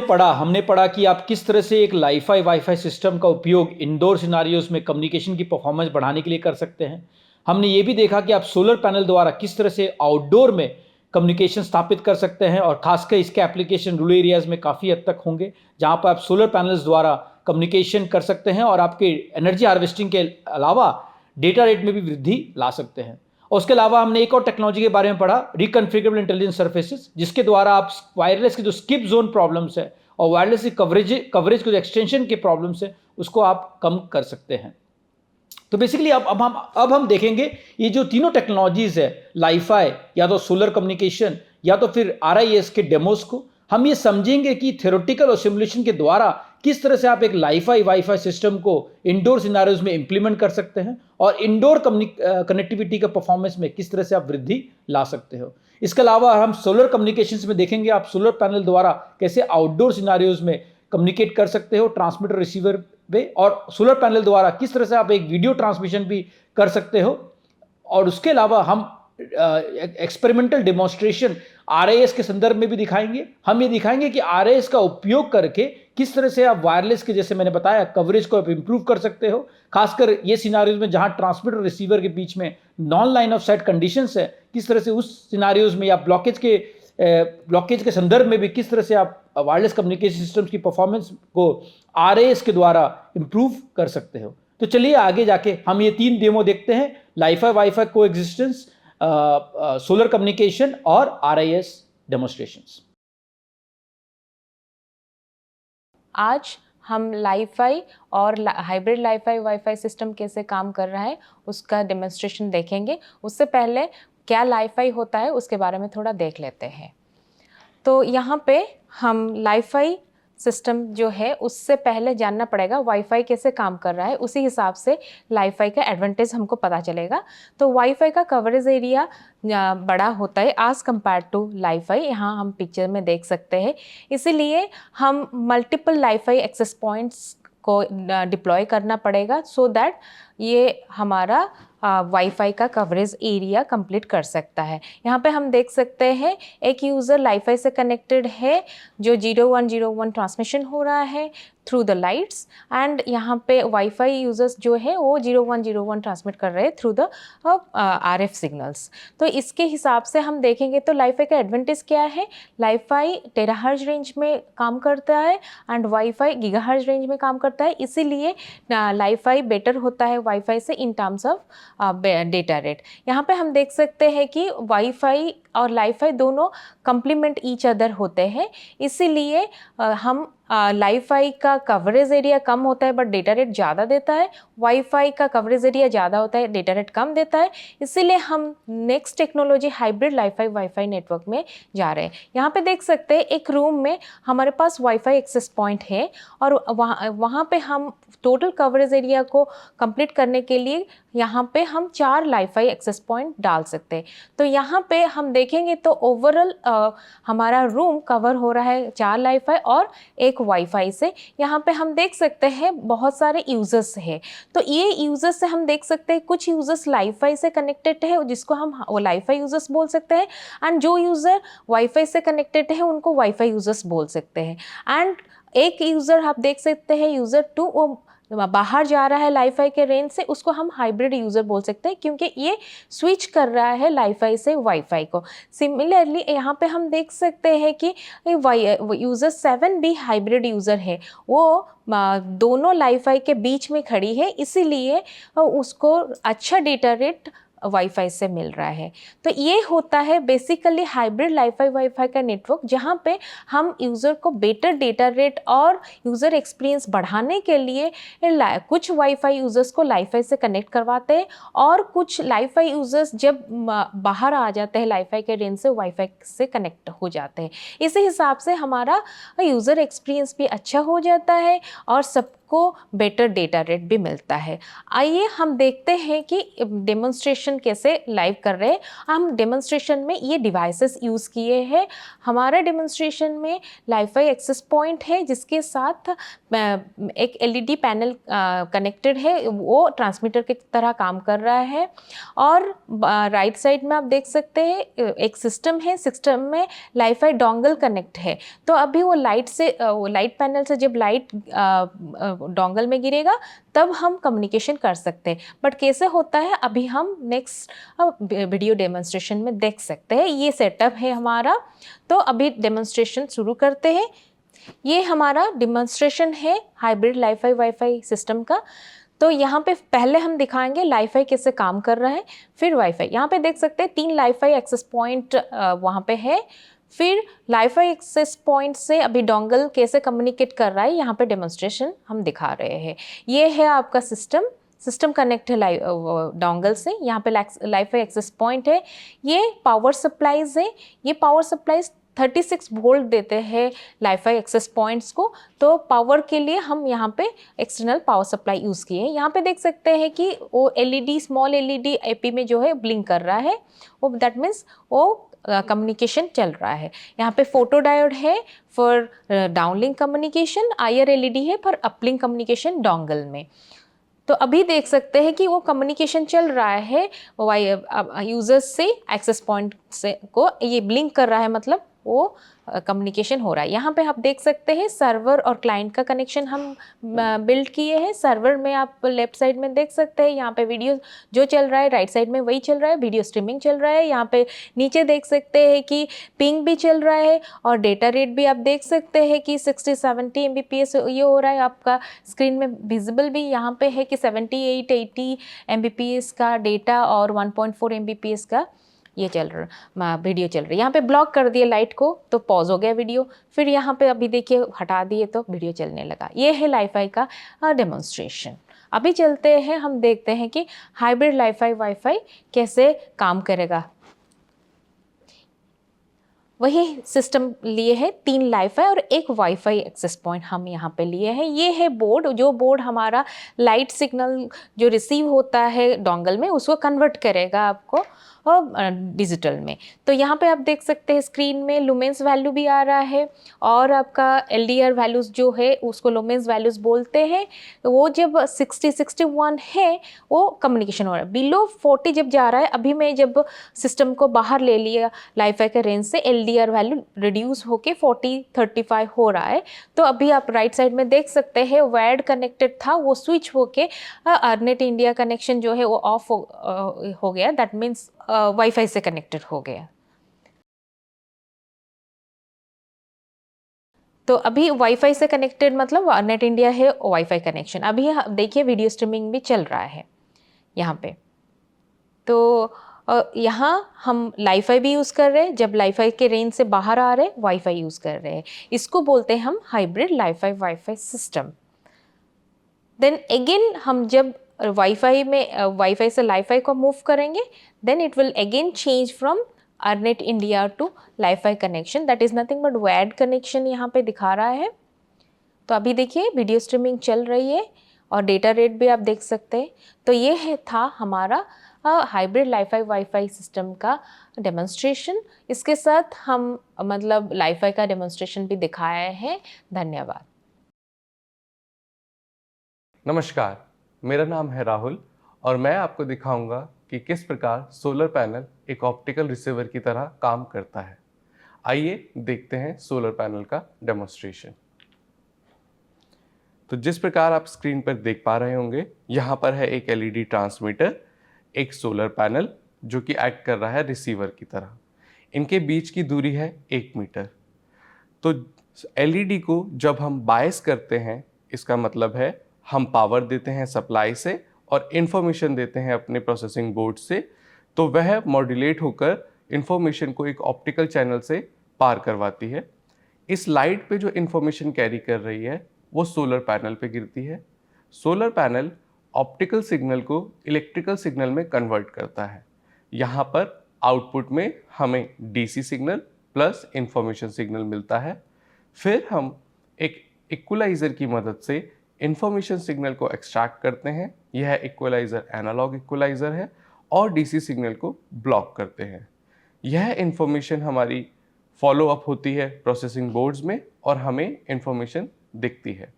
पढ़ा कि आप किस तरह से एक वाईफाई सिस्टम का उपयोग इंडोर सिनारियोज में कम्युनिकेशन की परफॉर्मेंस बढ़ाने के लिए कर सकते हैं। हमने ये भी देखा कि आप सोलर पैनल द्वारा किस तरह से आउटडोर में कम्युनिकेशन स्थापित कर सकते हैं, और खासकर इसके एप्लीकेशन रूरल एरियाज में काफ़ी हद तक होंगे, जहाँ पर आप सोलर पैनल्स द्वारा कम्युनिकेशन कर सकते हैं और आपके एनर्जी हार्वेस्टिंग के अलावा डेटा रेट में भी वृद्धि ला सकते हैं। और उसके अलावा हमने एक और टेक्नोलॉजी के बारे में पढ़ा, रिकॉन्फिगरेबल इंटेलिजेंस सर्फेसेस, जिसके द्वारा आप वायरलेस के जो स्किप जोन प्रॉब्लम्स है और वायरलेस की कवरेज के जो एक्सटेंशन के प्रॉब्लम्स है उसको आप कम कर सकते हैं। तो बेसिकली अब हम देखेंगे ये जो तीनों टेक्नोलॉजीज है, लाइफाई या तो सोलर कम्युनिकेशन या तो फिर RIS के डेमोस को, हम ये समझेंगे कि थ्योरेटिकल और सिमुलेशन के द्वारा किस तरह से आप एक वाईफाई सिस्टम को इंडोर सिनारियोज में इंप्लीमेंट कर सकते हैं और इंडोर कनेक्टिविटी के परफॉर्मेंस में किस तरह से आप वृद्धि ला सकते हो। इसके अलावा हम सोलर कम्युनिकेशंस में देखेंगे आप सोलर पैनल द्वारा कैसे आउटडोर सिनारियोज में कम्युनिकेट कर सकते हो ट्रांसमीटर रिसीवर पे, और सोलर पैनल द्वारा किस तरह से आप एक वीडियो ट्रांसमिशन भी कर सकते हो। और उसके अलावा हम एक्सपेरिमेंटल डेमोन्स्ट्रेशन RAS के संदर्भ में भी दिखाएंगे। हम ये दिखाएंगे कि RAS का उपयोग करके किस तरह से आप वायरलेस के, जैसे मैंने बताया, कवरेज को आप इंप्रूव कर सकते हो, खासकर ये सिनारियोज में जहां ट्रांसमीटर और रिसीवर के बीच में non line of site conditions है, किस तरह से उस सिनारियोज में या ब्लॉकेज के संदर्भ में भी किस तरह से आप वायरलेस कम्युनिकेशन सिस्टम्स की परफॉर्मेंस को RAS के द्वारा इंप्रूव कर सकते हो। तो चलिए आगे जाके हम ये 3 डेमो देखते हैं, लाइफाई वाईफाई को एग्जिस्टेंस, सोलर कम्युनिकेशन और RIS डेमोन्स्ट्रेशंस। आज हम लाइफाई और हाइब्रिड लाइफाई वाईफाई सिस्टम कैसे काम कर रहा है उसका डेमोन्स्ट्रेशन देखेंगे। उससे पहले क्या लाइफाई होता है उसके बारे में थोड़ा देख लेते हैं। तो यहाँ पे हम लाइफाई सिस्टम जो है उससे पहले जानना पड़ेगा वाईफाई कैसे काम कर रहा है, उसी हिसाब से लाइफाई का एडवांटेज हमको पता चलेगा। तो वाईफाई का कवरेज एरिया बड़ा होता है एज़ कम्पेयर टू लाइफाई, यहाँ हम पिक्चर में देख सकते हैं। इसीलिए हम मल्टीपल लाइफाई एक्सेस पॉइंट्स को डिप्लॉय करना पड़ेगा सो दैट ये हमारा वाईफाई का कवरेज एरिया कंप्लीट कर सकता है। यहाँ पे हम देख सकते हैं एक यूज़र लाइफाई से कनेक्टेड है जो 0101 ट्रांसमिशन हो रहा है थ्रू द लाइट्स, एंड यहाँ पे वाईफाई यूज़र्स जो है वो 0101 ट्रांसमिट कर रहे हैं थ्रू द RF सिग्नल्स। तो इसके हिसाब से हम देखेंगे तो लाइफाई का एडवांटेज क्या है। लाइफाई टेराहर्ट्ज रेंज में काम करता है एंड वाईफाई गीगाहर्ट्ज रेंज में काम करता है, इसीलिए लाइफाई बेटर होता है वाईफाई से in terms of data rate. यहाँ पे हम देख सकते हैं कि वाईफाई और लाइफाई दोनों कम्प्लीमेंट ईच अदर होते हैं, इसीलिए हम लाइफाई का कवरेज एरिया कम होता है बट डेटा रेट ज़्यादा देता है, वाईफाई का कवरेज एरिया ज़्यादा होता है डेटा रेट कम देता है। इसीलिए हम next technology hybrid LiFi wifi network में जा रहे हैं। यहाँ पे देख सकते हैं एक रूम में हमारे पास वाईफाई एक्सेस पॉइंट है और वहाँ पे हम टोटल कवरेज एरिया को कंप्लीट करने के लिए यहाँ पे हम 4 लाइफाई एक्सेस पॉइंट डाल सकते हैं। तो यहाँ पे हम देखेंगे तो ओवरऑल हमारा रूम कवर हो रहा है 4 लाइफाई और 1 वाईफाई से। यहाँ पे हम देख सकते हैं बहुत सारे यूज़र्स हैं, तो ये यूज़र्स से हम देख सकते हैं कुछ यूज़र्स लाइफाई से कनेक्टेड है जिसको हम लाइफाई यूज़र्स बोल सकते हैं, एंड जो यूज़र वाईफाई से कनेक्टेड है उनको वाईफाई यूज़र्स बोल सकते हैं। एंड एक यूज़र आप देख सकते हैं यूज़र 2 वो बाहर जा रहा है लाइफाई के रेंज से, उसको हम हाइब्रिड यूज़र बोल सकते हैं क्योंकि ये स्विच कर रहा है लाइफाई से वाईफाई को। सिमिलरली यहाँ पे हम देख सकते हैं कि यूज़र 7 भी हाइब्रिड यूज़र है, वो दोनों लाइफाई के बीच में खड़ी है, इसीलिए उसको अच्छा डेटा रेट वाईफाई से मिल रहा है। तो ये होता है बेसिकली हाइब्रिड लाइफाई वाईफाई का नेटवर्क, जहाँ पे हम यूज़र को बेटर डेटा रेट और यूज़र एक्सपीरियंस बढ़ाने के लिए कुछ वाईफाई यूज़र्स को लाइफाई से कनेक्ट करवाते हैं और कुछ लाइफाई यूज़र्स जब बाहर आ जाते हैं लाइफाई के रेंज से वाईफाई से कनेक्ट हो जाते हैं। इसी हिसाब से हमारा यूज़र एक्सपीरियंस भी अच्छा हो जाता है और सबको बेटर डेटा रेट भी मिलता है। आइए हम देखते हैं कि डेमोन्स्ट्रेशन कैसे लाइव कर रहे हैं। हम डेमोन्स्ट्रेशन में ये डिवाइसेस यूज़ किए हैं। हमारा डेमोन्स्ट्रेशन में लाइफाई एक्सेस पॉइंट है जिसके साथ एक LED पैनल कनेक्टेड है, वो ट्रांसमीटर की तरह काम कर रहा है। और राइट साइड में आप देख सकते हैं एक सिस्टम है, सिस्टम में लाइफाई डोंगल कनेक्ट है। तो अभी वो लाइट पैनल से जब लाइट डोंगल में गिरेगा तब हम कम्युनिकेशन कर सकते हैं, बट कैसे होता है अभी हम नेक्स्ट वीडियो डेमोन्स्ट्रेशन में देख सकते हैं। ये सेटअप है हमारा, तो अभी डेमोन्स्ट्रेशन शुरू करते हैं। ये हमारा डेमोन्स्ट्रेशन है हाइब्रिड लाइफाई वाईफाई सिस्टम का। तो यहाँ पे पहले हम दिखाएंगे लाइफाई कैसे काम कर रहा है, फिर वाईफाई। यहाँ पे देख सकते हैं 3 लाइफाई एक्सेस पॉइंट वहाँ पे है, फिर लाइफाई एक्सेस पॉइंट से अभी डोंगल कैसे कम्युनिकेट कर रहा है यहाँ पे डेमोन्स्ट्रेशन हम दिखा रहे हैं। ये है आपका सिस्टम कनेक्ट है डोंगल से। यहाँ पे लाइफाई एक्सेस पॉइंट है, ये पावर सप्लाईज है। ये पावर सप्लाईज 36 वोल्ट देते हैं लाइफाई एक्सेस पॉइंट्स को, तो पावर के लिए हम यहाँ पे एक्सटर्नल पावर सप्लाई यूज़ किए हैं। यहाँ पे देख सकते हैं कि वो LED स्मॉल LED AP में जो है ब्लिंक कर रहा है, वो दैट मीन्स वो कम्युनिकेशन चल रहा है। यहाँ पे फोटो डायोड है for downlink communication, IR LED है फॉर अपलिंक कम्युनिकेशन डोंगल में। तो अभी देख सकते हैं कि वो कम्युनिकेशन चल रहा है यूजर्स से, एक्सेस पॉइंट से को ये ब्लिंक कर रहा है, मतलब वो कम्युनिकेशन हो रहा है। यहाँ पे आप देख सकते हैं सर्वर और क्लाइंट का कनेक्शन हम बिल्ड किए हैं। सर्वर में आप लेफ्ट साइड में देख सकते हैं, यहाँ पे वीडियो जो चल रहा है राइट साइड में वही चल रहा है, वीडियो स्ट्रीमिंग चल रहा है। यहाँ पे नीचे देख सकते हैं कि पिंग भी चल रहा है और डेटा रेट भी आप देख सकते हैं कि 60-70 Mbps ये हो रहा है। आपका स्क्रीन में विजिबल भी यहाँ पे है कि 78-80 Mbps का डेटा और 1.4 Mbps का ये चल रहा वीडियो चल रही है। यहाँ पे ब्लॉक कर दिए लाइट को तो पॉज हो गया वीडियो, फिर यहाँ पे अभी देखिए हटा दिए तो वीडियो चलने लगा। ये है लाइफाई का डेमोन्स्ट्रेशन। अभी चलते हैं, हम देखते हैं कि हाइब्रिड लाइफाई वाईफाई कैसे काम करेगा। वही सिस्टम लिए है, 3 लाइफाई और 1 वाईफाई एक्सेस पॉइंट हम यहाँ पे लिए हैं। ये है बोर्ड, जो बोर्ड हमारा लाइट सिग्नल जो रिसीव होता है डोंगल में उसको कन्वर्ट करेगा आपको डिजिटल में। तो यहाँ पे आप देख सकते हैं स्क्रीन में लुमेंस वैल्यू भी आ रहा है और आपका LDR वैल्यूज़ जो है उसको लुमेंस वैल्यूज़ बोलते हैं। वो जब 60-61 है वो कम्युनिकेशन हो रहा है। बिलो 40 जब जा रहा है, अभी मैं जब सिस्टम को बाहर ले लिया लाइफाई के रेंज से, LDR वैल्यू रिड्यूस होके 40-35 हो रहा है। तो अभी आप राइट साइड में देख सकते हैं वायर्ड कनेक्टेड था, वो स्विच होके अर्नेट इंडिया कनेक्शन जो है वो ऑफ हो गया। दैट मीन्स वाईफाई से कनेक्टेड हो गया। तो अभी वाईफाई से कनेक्टेड मतलब नेट इंडिया है वाईफाई कनेक्शन। अभी देखिए वीडियो स्ट्रीमिंग भी चल रहा है यहाँ पे। तो यहाँ हम लाइफाई भी यूज़ कर रहे हैं, जब लाइफाई के रेंज से बाहर आ रहे हैं वाईफाई यूज़ कर रहे हैं। इसको बोलते हैं हम hybrid LiFi WiFi system. Then again हम जब वाईफाई से लाइफाई को मूव करेंगे, then it will again change from ethernet India to LiFi connection. That is nothing but wired connection यहाँ पे दिखा रहा है। तो अभी देखिए वीडियो स्ट्रीमिंग चल रही है और डेटा रेट भी आप देख सकते हैं। तो ये था हमारा हाइब्रिड लाइफाई वाईफाई सिस्टम का डेमोन्स्ट्रेशन। इसके साथ हम मतलब लाइफाई का डेमोन्स्ट्रेशन भी दिखाया है। धन्यवाद। नमस्कार, मेरा नाम है राहुल और मैं आपको दिखाऊंगा कि किस प्रकार सोलर पैनल एक ऑप्टिकल रिसीवर की तरह काम करता है। आइए देखते हैं सोलर पैनल का डेमोन्स्ट्रेशन। तो जिस प्रकार आप स्क्रीन पर देख पा रहे होंगे, यहाँ पर है एक LED ट्रांसमीटर, एक सोलर पैनल जो कि एक्ट कर रहा है रिसीवर की तरह। इनके बीच की दूरी है 1 मीटर। तो LED को जब हम बायस करते हैं, इसका मतलब है हम पावर देते हैं सप्लाई से और इन्फॉर्मेशन देते हैं अपने प्रोसेसिंग बोर्ड से, तो वह मॉड्यूलेट होकर इन्फॉर्मेशन को एक ऑप्टिकल चैनल से पार करवाती है। इस लाइट पे जो इन्फॉर्मेशन कैरी कर रही है वो सोलर पैनल पे गिरती है। सोलर पैनल ऑप्टिकल सिग्नल को इलेक्ट्रिकल सिग्नल में कन्वर्ट करता है। यहाँ पर आउटपुट में हमें DC signal plus information signal मिलता है। फिर हम एक इक्वलाइज़र की मदद से इन्फॉर्मेशन सिग्नल को एक्सट्रैक्ट करते हैं। यह इक्वलाइज़र एनालॉग इक्वलाइज़र है और DC सिग्नल को ब्लॉक करते हैं। यह इन्फॉर्मेशन हमारी फॉलो अप होती है प्रोसेसिंग बोर्ड्स में और हमें इन्फॉर्मेशन दिखती है।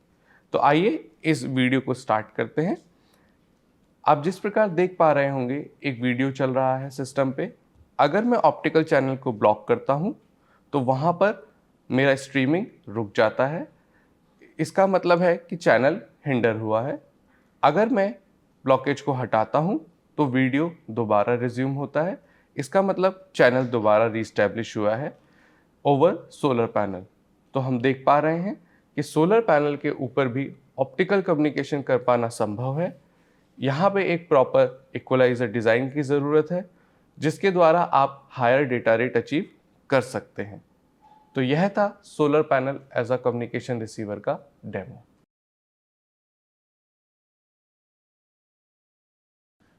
तो आइए इस वीडियो को स्टार्ट करते हैं। आप जिस प्रकार देख पा रहे होंगे एक वीडियो चल रहा है सिस्टम पे। अगर मैं ऑप्टिकल चैनल को ब्लॉक करता हूँ तो वहाँ पर मेरा स्ट्रीमिंग रुक जाता है। इसका मतलब है कि चैनल हिंडर हुआ है। अगर मैं ब्लॉकेज को हटाता हूँ तो वीडियो दोबारा रिज्यूम होता है। इसका मतलब चैनल दोबारा रीस्टैब्लिश हुआ है ओवर सोलर पैनल। तो हम देख पा रहे हैं कि सोलर पैनल के ऊपर भी ऑप्टिकल कम्युनिकेशन कर पाना संभव है। यहाँ पे एक प्रॉपर इक्वलाइज़र डिज़ाइन की ज़रूरत है जिसके द्वारा आप हायर डेटा रेट अचीव कर सकते हैं। तो यह था solar panel as a communication receiver का डेमो।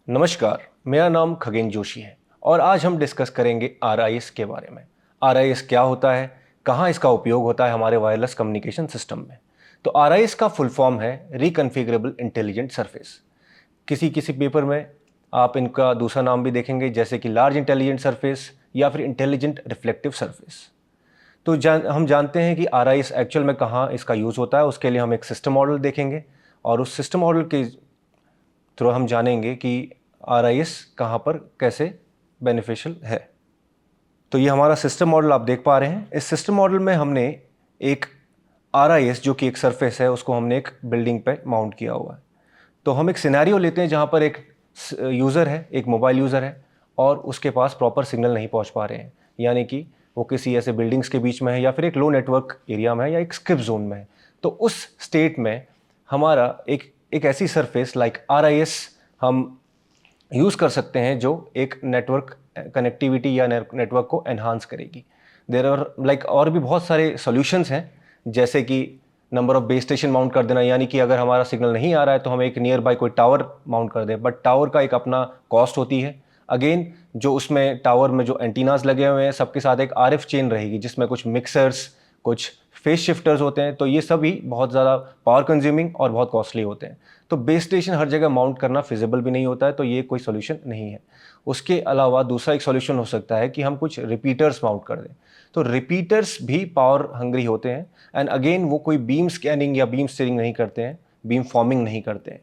नमस्कार, मेरा नाम खगेन जोशी है और आज हम डिस्कस करेंगे RIS के बारे में। RIS क्या होता है, कहाँ इसका उपयोग होता है हमारे वायरलेस कम्युनिकेशन सिस्टम में। तो RIS का फुल फॉर्म है रिकॉन्फिगरेबल इंटेलिजेंट सरफेस। किसी पेपर में आप इनका दूसरा नाम भी देखेंगे जैसे कि लार्ज इंटेलिजेंट सरफेस या फिर इंटेलिजेंट रिफ्लेक्टिव सरफेस। तो हम जानते हैं कि RIS एक्चुअल में कहाँ इसका यूज़ होता है। उसके लिए हम एक सिस्टम मॉडल देखेंगे और उस सिस्टम मॉडल के थ्रू हम जानेंगे कि RIS कहाँ पर कैसे बेनिफिशियल है। तो ये हमारा सिस्टम मॉडल आप देख पा रहे हैं। इस सिस्टम मॉडल में हमने एक RIS जो कि एक सरफेस है उसको हमने एक बिल्डिंग पे माउंट किया हुआ है। तो हम एक सिनेरियो लेते हैं जहाँ पर एक यूज़र है, एक मोबाइल यूज़र है और उसके पास प्रॉपर सिग्नल नहीं पहुँच पा रहे हैं, यानी कि वो किसी ऐसे बिल्डिंग्स के बीच में है या फिर एक लो नेटवर्क एरिया में है या एक स्किप जोन में है। तो उस स्टेट में हमारा एक ऐसी सरफेस लाइक RIS हम यूज़ कर सकते हैं जो एक नेटवर्क कनेक्टिविटी या नेटवर्क को एनहांस करेगी। देयर आर लाइक और भी बहुत सारे सॉल्यूशंस हैं, जैसे कि number of base station mount कर देना, यानी कि अगर हमारा सिग्नल नहीं आ रहा है तो हम एक नियर बाय कोई टावर माउंट कर दें, बट टावर का एक अपना कॉस्ट होती है। अगेन जो उसमें टावर में जो एंटीनाज लगे हुए हैं सबके साथ एक RF चेन रहेगी जिसमें कुछ मिक्सर्स, कुछ फेस शिफ्टर्स होते हैं, तो ये सभी बहुत ज़्यादा पावर कंज्यूमिंग और बहुत कॉस्टली होते हैं। तो बेस स्टेशन हर जगह माउंट करना फिजिबल भी नहीं होता है, तो ये कोई सोल्यूशन नहीं है। उसके अलावा दूसरा एक सोल्यूशन हो सकता है कि हम कुछ रिपीटर्स माउंट कर दें। तो रिपीटर्स भी पावर हंग्री होते हैं एंड अगेन वो कोई बीम स्कैनिंग या बीम स्टीयरिंग नहीं करते हैं, बीम फॉर्मिंग नहीं करते हैं।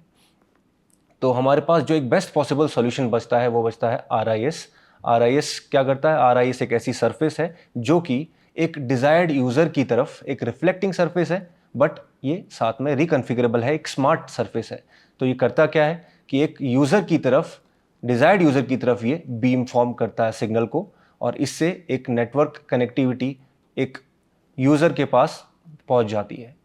तो हमारे पास जो एक बेस्ट पॉसिबल सॉल्यूशन बचता है वो बचता है RIS। RIS क्या करता है? RIS एक ऐसी सरफेस है जो कि एक डिजायर्ड यूज़र की तरफ एक रिफ्लेक्टिंग सरफेस है, बट ये साथ में रिकन्फिगरेबल है, एक स्मार्ट सरफेस है। तो ये करता क्या है कि एक यूज़र की तरफ, डिजायर्ड यूज़र की तरफ ये बीम फॉर्म करता है सिग्नल को, और इससे एक नेटवर्क कनेक्टिविटी एक यूज़र के पास पहुंच जाती है।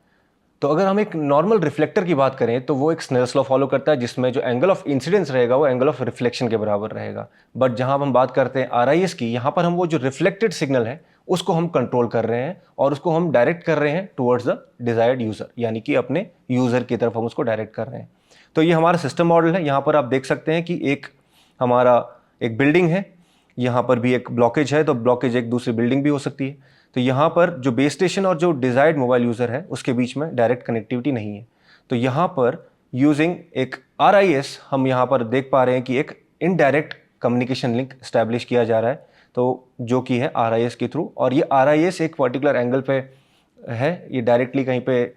तो अगर हम एक नॉर्मल रिफ्लेक्टर की बात करें तो वो एक स्नेल्स लॉ फॉलो करता है जिसमें जो एंगल ऑफ इंसिडेंस रहेगा वो एंगल ऑफ रिफ्लेक्शन के बराबर रहेगा। बट जहां हम बात करते हैं RIS की, यहाँ पर हम वो जो रिफ्लेक्टेड सिग्नल है उसको हम कंट्रोल कर रहे हैं और उसको हम डायरेक्ट कर रहे हैं टुवर्ड्स द डिजायर्ड यूज़र, यानी कि अपने यूज़र की तरफ हम उसको डायरेक्ट कर रहे हैं। तो ये हमारा सिस्टम मॉडल है। यहाँ पर आप देख सकते हैं कि एक हमारा एक बिल्डिंग है, यहाँ पर भी एक ब्लॉकेज है, तो ब्लॉकेज एक दूसरी बिल्डिंग भी हो सकती है। तो यहाँ पर जो बेस स्टेशन और जो डिजायर्ड मोबाइल यूज़र है उसके बीच में डायरेक्ट कनेक्टिविटी नहीं है। तो यहाँ पर यूजिंग एक RIS हम यहाँ पर देख पा रहे हैं कि एक इनडायरेक्ट कम्युनिकेशन लिंक इस्टेब्लिश किया जा रहा है, तो जो कि है RIS के थ्रू। और ये RIS एक पर्टिकुलर एंगल पे है, ये डायरेक्टली कहीं पे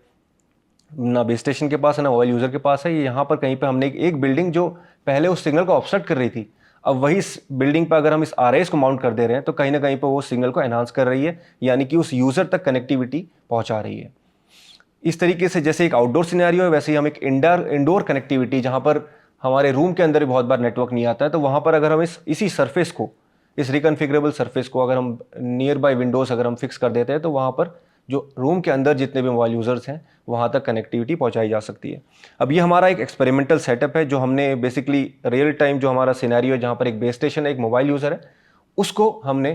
ना बेस स्टेशन के पास है ना मोबाइल यूज़र के पास है। ये यहाँ पर कहीं पे हमने एक बिल्डिंग जो पहले उस सिग्नल को ऑब्स्ट्रक्ट कर रही थी, अब वही इस बिल्डिंग पर अगर हम इस RIS को माउंट कर दे रहे हैं तो कहीं ना कहीं पर वो सिग्नल को एनहांस कर रही है, यानी कि उस यूज़र तक कनेक्टिविटी पहुंचा रही है। इस तरीके से जैसे एक आउटडोर सिनेरियो है, वैसे ही हम एक इंडोर कनेक्टिविटी, जहाँ पर हमारे रूम के अंदर भी बहुत बार नेटवर्क नहीं आता है, तो वहाँ पर अगर हम इसी सरफेस को, इस रिकन्फिगरेबल सरफेस को अगर हम नियर बाय विंडोज़ अगर हम फिक्स कर देते हैं तो वहाँ पर जो रूम के अंदर जितने भी मोबाइल यूज़र्स हैं वहाँ तक कनेक्टिविटी पहुँचाई जा सकती है। अब ये हमारा एक एक्सपेरिमेंटल सेटअप है जो हमने बेसिकली रियल टाइम जो हमारा सिनेरियो है जहाँ पर एक बेस स्टेशन है, एक मोबाइल यूज़र है, उसको हमने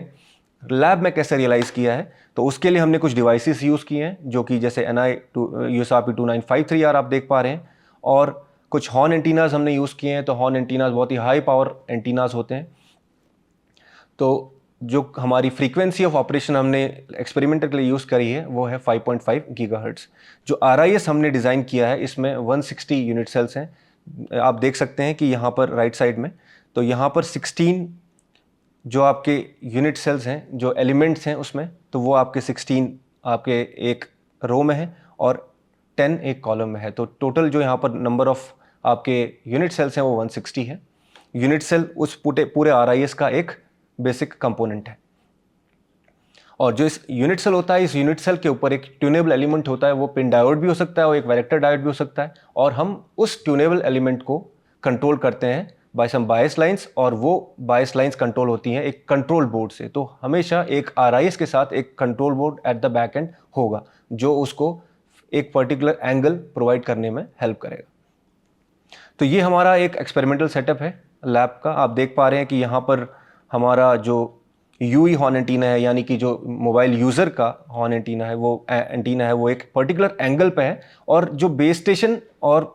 लैब में कैसे रियलाइज़ किया है। तो उसके लिए हमने कुछ डिवाइसेस यूज़ किए हैं जो कि जैसे USRP 2953R आप देख पा रहे हैं, और कुछ हॉर्न एंटीनाज हमने यूज़ किए हैं। तो हॉर्न एंटीनाज बहुत ही हाई पावर एंटीनाज होते हैं। तो जो हमारी फ्रीक्वेंसी ऑफ ऑपरेशन हमने एक्सपेरिमेंट के लिए यूज़ करी है वो है 5.5 गीगाहर्ट्ज़। जो RIS हमने डिज़ाइन किया है इसमें 160 यूनिट सेल्स हैं। आप देख सकते हैं कि यहाँ पर राइट साइड में, तो यहाँ पर 16 जो आपके यूनिट सेल्स हैं, जो एलिमेंट्स हैं उसमें, तो वो आपके 16 आपके एक रो में है और 10 एक कॉलम में है। तो टोटल जो यहाँ पर नंबर ऑफ आपके यूनिट सेल्स हैं वो 160 है। यूनिट सेल उस पूरे RIS का एक बेसिक कंपोनेंट है। और जो इस यूनिट सेल होता है, इस यूनिट सेल के ऊपर एक ट्यूनेबल एलिमेंट होता है, वो पिन डायोड भी हो सकता है और एक वैरेक्टर डायोड भी हो सकता है, और हम उस ट्यूनेबल एलिमेंट को कंट्रोल करते हैं बाय सम बायस लाइंस, और वो बायस लाइंस कंट्रोल होती हैं एक कंट्रोल बोर्ड से। तो हमेशा एक RIS के साथ एक control board at the back and होगा जो उसको एक पर्टिकुलर एंगल प्रोवाइड करने में हेल्प करेगा। तो ये हमारा एक एक्सपेरिमेंटल सेटअप है लैब का। आप देख पा रहे हैं कि यहाँ पर हमारा जो UE हॉर्न एंटीना है, यानी कि जो मोबाइल यूज़र का हॉर्न एंटीना है, वो एंटीना है वो एक पर्टिकुलर एंगल पे है, और जो बेस स्टेशन और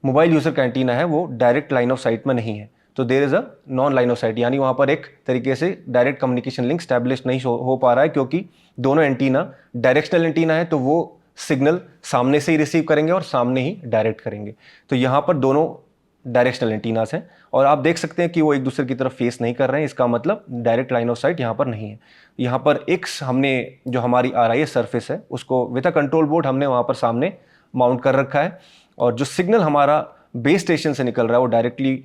मोबाइल यूज़र का एंटीना है वो डायरेक्ट लाइन ऑफ साइट में नहीं है। तो there is a non line of sight, यानी वहाँ पर एक तरीके से डायरेक्ट कम्युनिकेशन लिंक स्टैब्लिश नहीं हो पा रहा है, क्योंकि दोनों एंटीना डायरेक्शनल एंटीना है, तो वो सिग्नल सामने से ही रिसीव करेंगे और सामने ही डायरेक्ट करेंगे। तो यहाँ पर दोनों डायरेक्शनल एंटीनास हैं, और आप देख सकते हैं कि वो एक दूसरे की तरफ फेस नहीं कर रहे हैं। इसका मतलब डायरेक्ट लाइन ऑफ साइट यहाँ पर नहीं है। यहाँ पर एक हमने जो हमारी RIS सरफेस है उसको विद अ कंट्रोल बोर्ड हमने वहाँ पर सामने माउंट कर रखा है, और जो सिग्नल हमारा बेस स्टेशन से निकल रहा है वो डायरेक्टली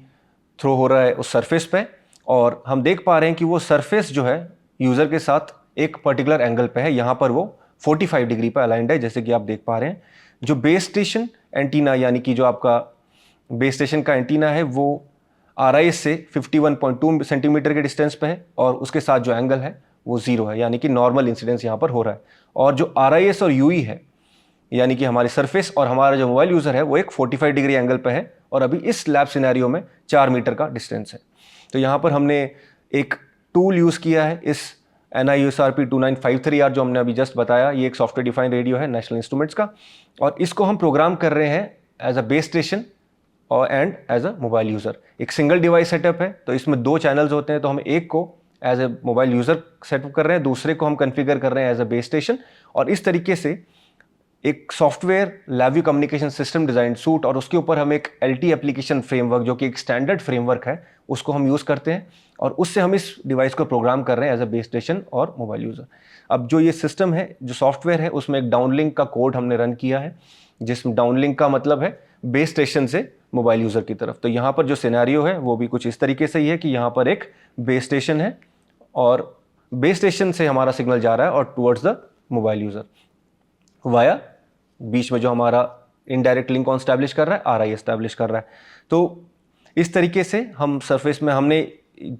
थ्रो हो रहा है उस सरफेस पे, और हम देख पा रहे हैं कि वो सरफेस जो है यूज़र के साथ एक पर्टिकुलर एंगल पे है। यहाँ पर वो 45 डिग्री पे अलाइंड है, जैसे कि आप देख पा रहे हैं। जो बेस स्टेशन एंटीना यानी कि जो आपका बेस स्टेशन का एंटीना है वो RIS से 51.2 सेंटीमीटर के डिस्टेंस पे है, और उसके साथ जो एंगल है वो 0 है, यानी कि नॉर्मल इंसिडेंस यहाँ पर हो रहा है। और जो RIS और UE है, यानी कि हमारी सरफेस और हमारा जो मोबाइल यूज़र है वो एक 45 डिग्री एंगल पे है, और अभी इस लैब सिनेरियो में 4 मीटर का डिस्टेंस है। तो यहाँ पर हमने एक टूल यूज़ किया है, इस NIUSRP 2953R जो हमने अभी जस्ट बताया, ये एक सॉफ्टवेयर डिफाइंड रेडियो है नेशनल इंस्ट्रूमेंट्स का, और इसको हम प्रोग्राम कर रहे हैं एज अ बेस स्टेशन और and as a mobile user. एक सिंगल डिवाइस सेटअप है, तो इसमें 2 चैनल्स होते हैं, तो हम एक को as a mobile user setup कर रहे हैं, दूसरे को हम कन्फिगर कर रहे हैं एज अ बेस स्टेशन, और इस तरीके से एक software LabVIEW communication system design suit, और उसके ऊपर हम एक LTE एप्लीकेशन फ्रेमवर्क जो कि एक स्टैंडर्ड फ्रेमवर्क है उसको हम यूज़ करते हैं, और उससे हम इस डिवाइस को प्रोग्राम कर रहे हैं एज अ बेस स्टेशन और मोबाइल यूज़र। अब जो ये सिस्टम है, जो सॉफ्टवेयर है, उसमें एक डाउनलिंक का कोड हमने रन किया है, जिसमें डाउनलिंक का मतलब है बेस स्टेशन से मोबाइल यूज़र की तरफ। तो यहाँ पर जो सिनेरियो है वो भी कुछ इस तरीके से ही है कि यहाँ पर एक बेस स्टेशन है, और बेस स्टेशन से हमारा सिग्नल जा रहा है और towards the mobile user via बीच में जो हमारा इनडायरेक्ट लिंक कौन स्टैब्लिश कर रहा है, RIS स्टैब्लिश कर रहा है। तो इस तरीके से हम सरफेस में हमने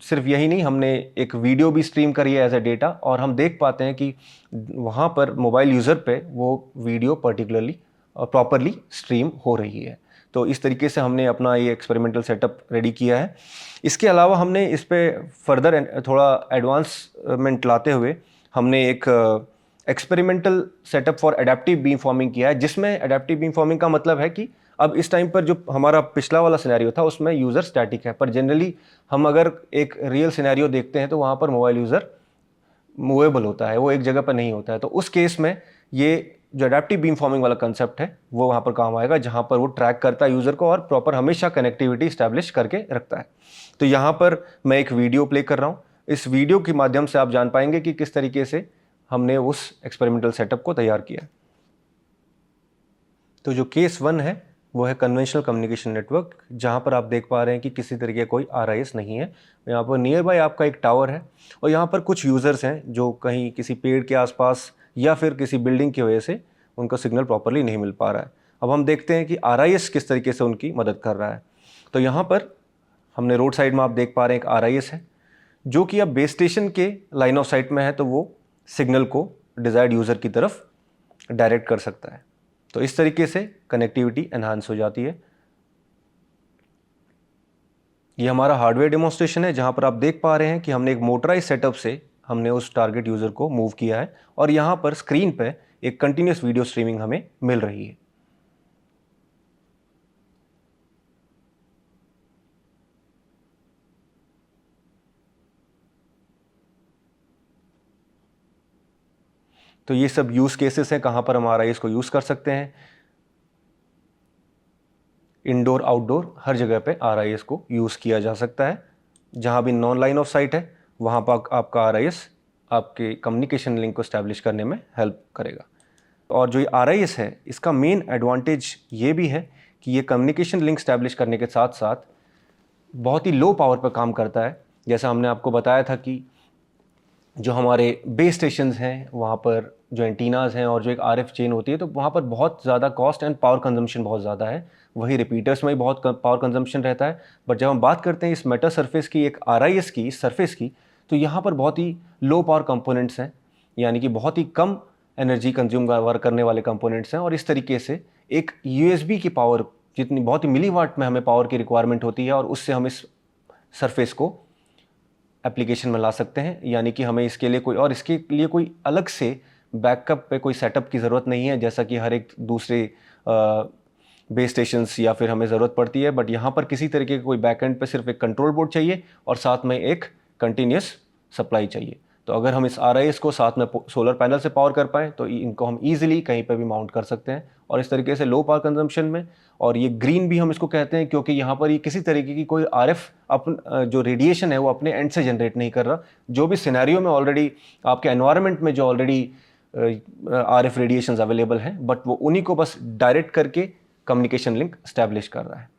सिर्फ यही नहीं, हमने एक वीडियो भी स्ट्रीम करी है एज ए डेटा, और हम देख पाते हैं कि वहाँ पर मोबाइल यूज़र पे वो वीडियो पर्टिकुलरली प्रॉपरली स्ट्रीम हो रही है। तो इस तरीके से हमने अपना ये एक्सपेरिमेंटल सेटअप रेडी किया है। इसके अलावा हमने इस पर फर्दर थोड़ा एडवांसमेंट लाते हुए हमने एक experimental setup for adaptive beam forming किया है, जिसमें एडेप्टिव बीम फॉर्मिंग का मतलब है कि अब इस टाइम पर जो हमारा पिछला वाला सिनेरियो था उसमें यूज़र स्टैटिक है, पर जनरली हम अगर एक रियल सिनेरियो देखते हैं तो वहाँ पर मोबाइल यूज़र मूवेबल होता है, वो एक जगह पर नहीं होता है। तो उस केस में ये जो एडेप्टिव बीम फॉर्मिंग वाला कंसेप्ट है वो वहाँ पर काम आएगा, जहाँ पर वो ट्रैक करता है यूज़र को और प्रॉपर हमेशा कनेक्टिविटी स्टैब्लिश करके रखता है। तो यहाँ पर मैं एक वीडियो प्ले कर रहा हूँ, इस वीडियो के माध्यम से आप जान पाएंगे कि किस तरीके से हमने उस एक्सपेरिमेंटल सेटअप को तैयार किया। तो जो केस 1 है वो है कन्वेंशनल कम्युनिकेशन नेटवर्क, जहाँ पर आप देख पा रहे हैं कि किसी तरीके का कोई RIS नहीं है। यहाँ पर नियर बाय आपका एक टावर है, और यहाँ पर कुछ यूज़र्स हैं जो कहीं किसी पेड़ के आसपास या फिर किसी बिल्डिंग की वजह से उनका सिग्नल प्रॉपरली नहीं मिल पा रहा है। अब हम देखते हैं कि RIS किस तरीके से उनकी मदद कर रहा है। तो यहाँ पर हमने रोड साइड में आप देख पा रहे हैं एक RIS है, जो कि अब बेस स्टेशन के लाइन ऑफ साइट में है, तो वो सिग्नल को डिज़ायर्ड यूज़र की तरफ डायरेक्ट कर सकता है। तो इस तरीके से कनेक्टिविटी एनहांस हो जाती है। ये हमारा हार्डवेयर डेमोन्स्ट्रेशन है, जहाँ पर आप देख पा रहे हैं कि हमने एक मोटराइज सेटअप से हमने उस टारगेट यूज़र को मूव किया है, और यहाँ पर स्क्रीन पे एक कंटिन्यूस वीडियो स्ट्रीमिंग हमें मिल रही है। तो ये सब यूज़ केसेस हैं कहाँ पर हम RIS को यूज़ कर सकते हैं। इंडोर आउटडोर हर जगह पे RIS को यूज़ किया जा सकता है। जहाँ भी नॉन लाइन ऑफ साइट है वहाँ पर आपका RIS आपके कम्युनिकेशन लिंक को स्टैब्लिश करने में हेल्प करेगा। और जो ये RIS है, इसका मेन एडवांटेज ये भी है कि ये कम्युनिकेशन लिंक स्टैब्लिश करने के साथ साथ बहुत ही लो पावर पर काम करता है। जैसा हमने आपको बताया था कि जो हमारे बेस स्टेशंस हैं वहाँ पर जो एंटीनाज हैं और जो एक RF चेन होती है, तो वहाँ पर बहुत ज़्यादा कॉस्ट एंड पावर कंजम्पशन बहुत ज़्यादा है। वही रिपीटर्स में भी बहुत पावर कंजम्पशन रहता है। बट जब हम बात करते हैं इस मेटा सरफेस की, एक RIS की, इस सरफेस की, तो यहाँ पर बहुत ही लो पावर कंपोनेंट्स हैं, यानी कि बहुत ही कम एनर्जी कंज्यूम करने वाले कंपोनेंट्स हैं। और इस तरीके से एक USB की पावर जितनी बहुत ही मिलीवाट में हमें पावर की रिक्वायरमेंट होती है, और उससे हम इस सरफेस को एप्लीकेशन में ला सकते हैं। यानी कि हमें इसके लिए कोई अलग से बैकअप पे कोई सेटअप की ज़रूरत नहीं है, जैसा कि हर एक दूसरे बेस स्टेशंस या फिर हमें ज़रूरत पड़ती है। बट यहाँ पर किसी तरीके का कोई बैकएंड पे सिर्फ एक कंट्रोल बोर्ड चाहिए और साथ में एक कंटिन्यूस सप्लाई चाहिए। तो अगर हम इस RIS को साथ में सोलर पैनल से पावर कर पाएँ तो इनको हम ईजिली कहीं पर भी माउंट कर सकते हैं, और इस तरीके से लो पावर कंजम्पशन में। और ये ग्रीन भी हम इसको कहते हैं क्योंकि यहाँ पर ये किसी तरीके की कोई RF जो रेडिएशन है वो अपने एंड से जनरेट नहीं कर रहा। जो भी सिनेरियो में ऑलरेडी आपके एनवायरनमेंट में जो ऑलरेडी RF रेडिएशंस अवेलेबल हैं, बट वो उन्हीं को बस डायरेक्ट करके कम्युनिकेशन लिंक स्टैब्लिश कर रहा है।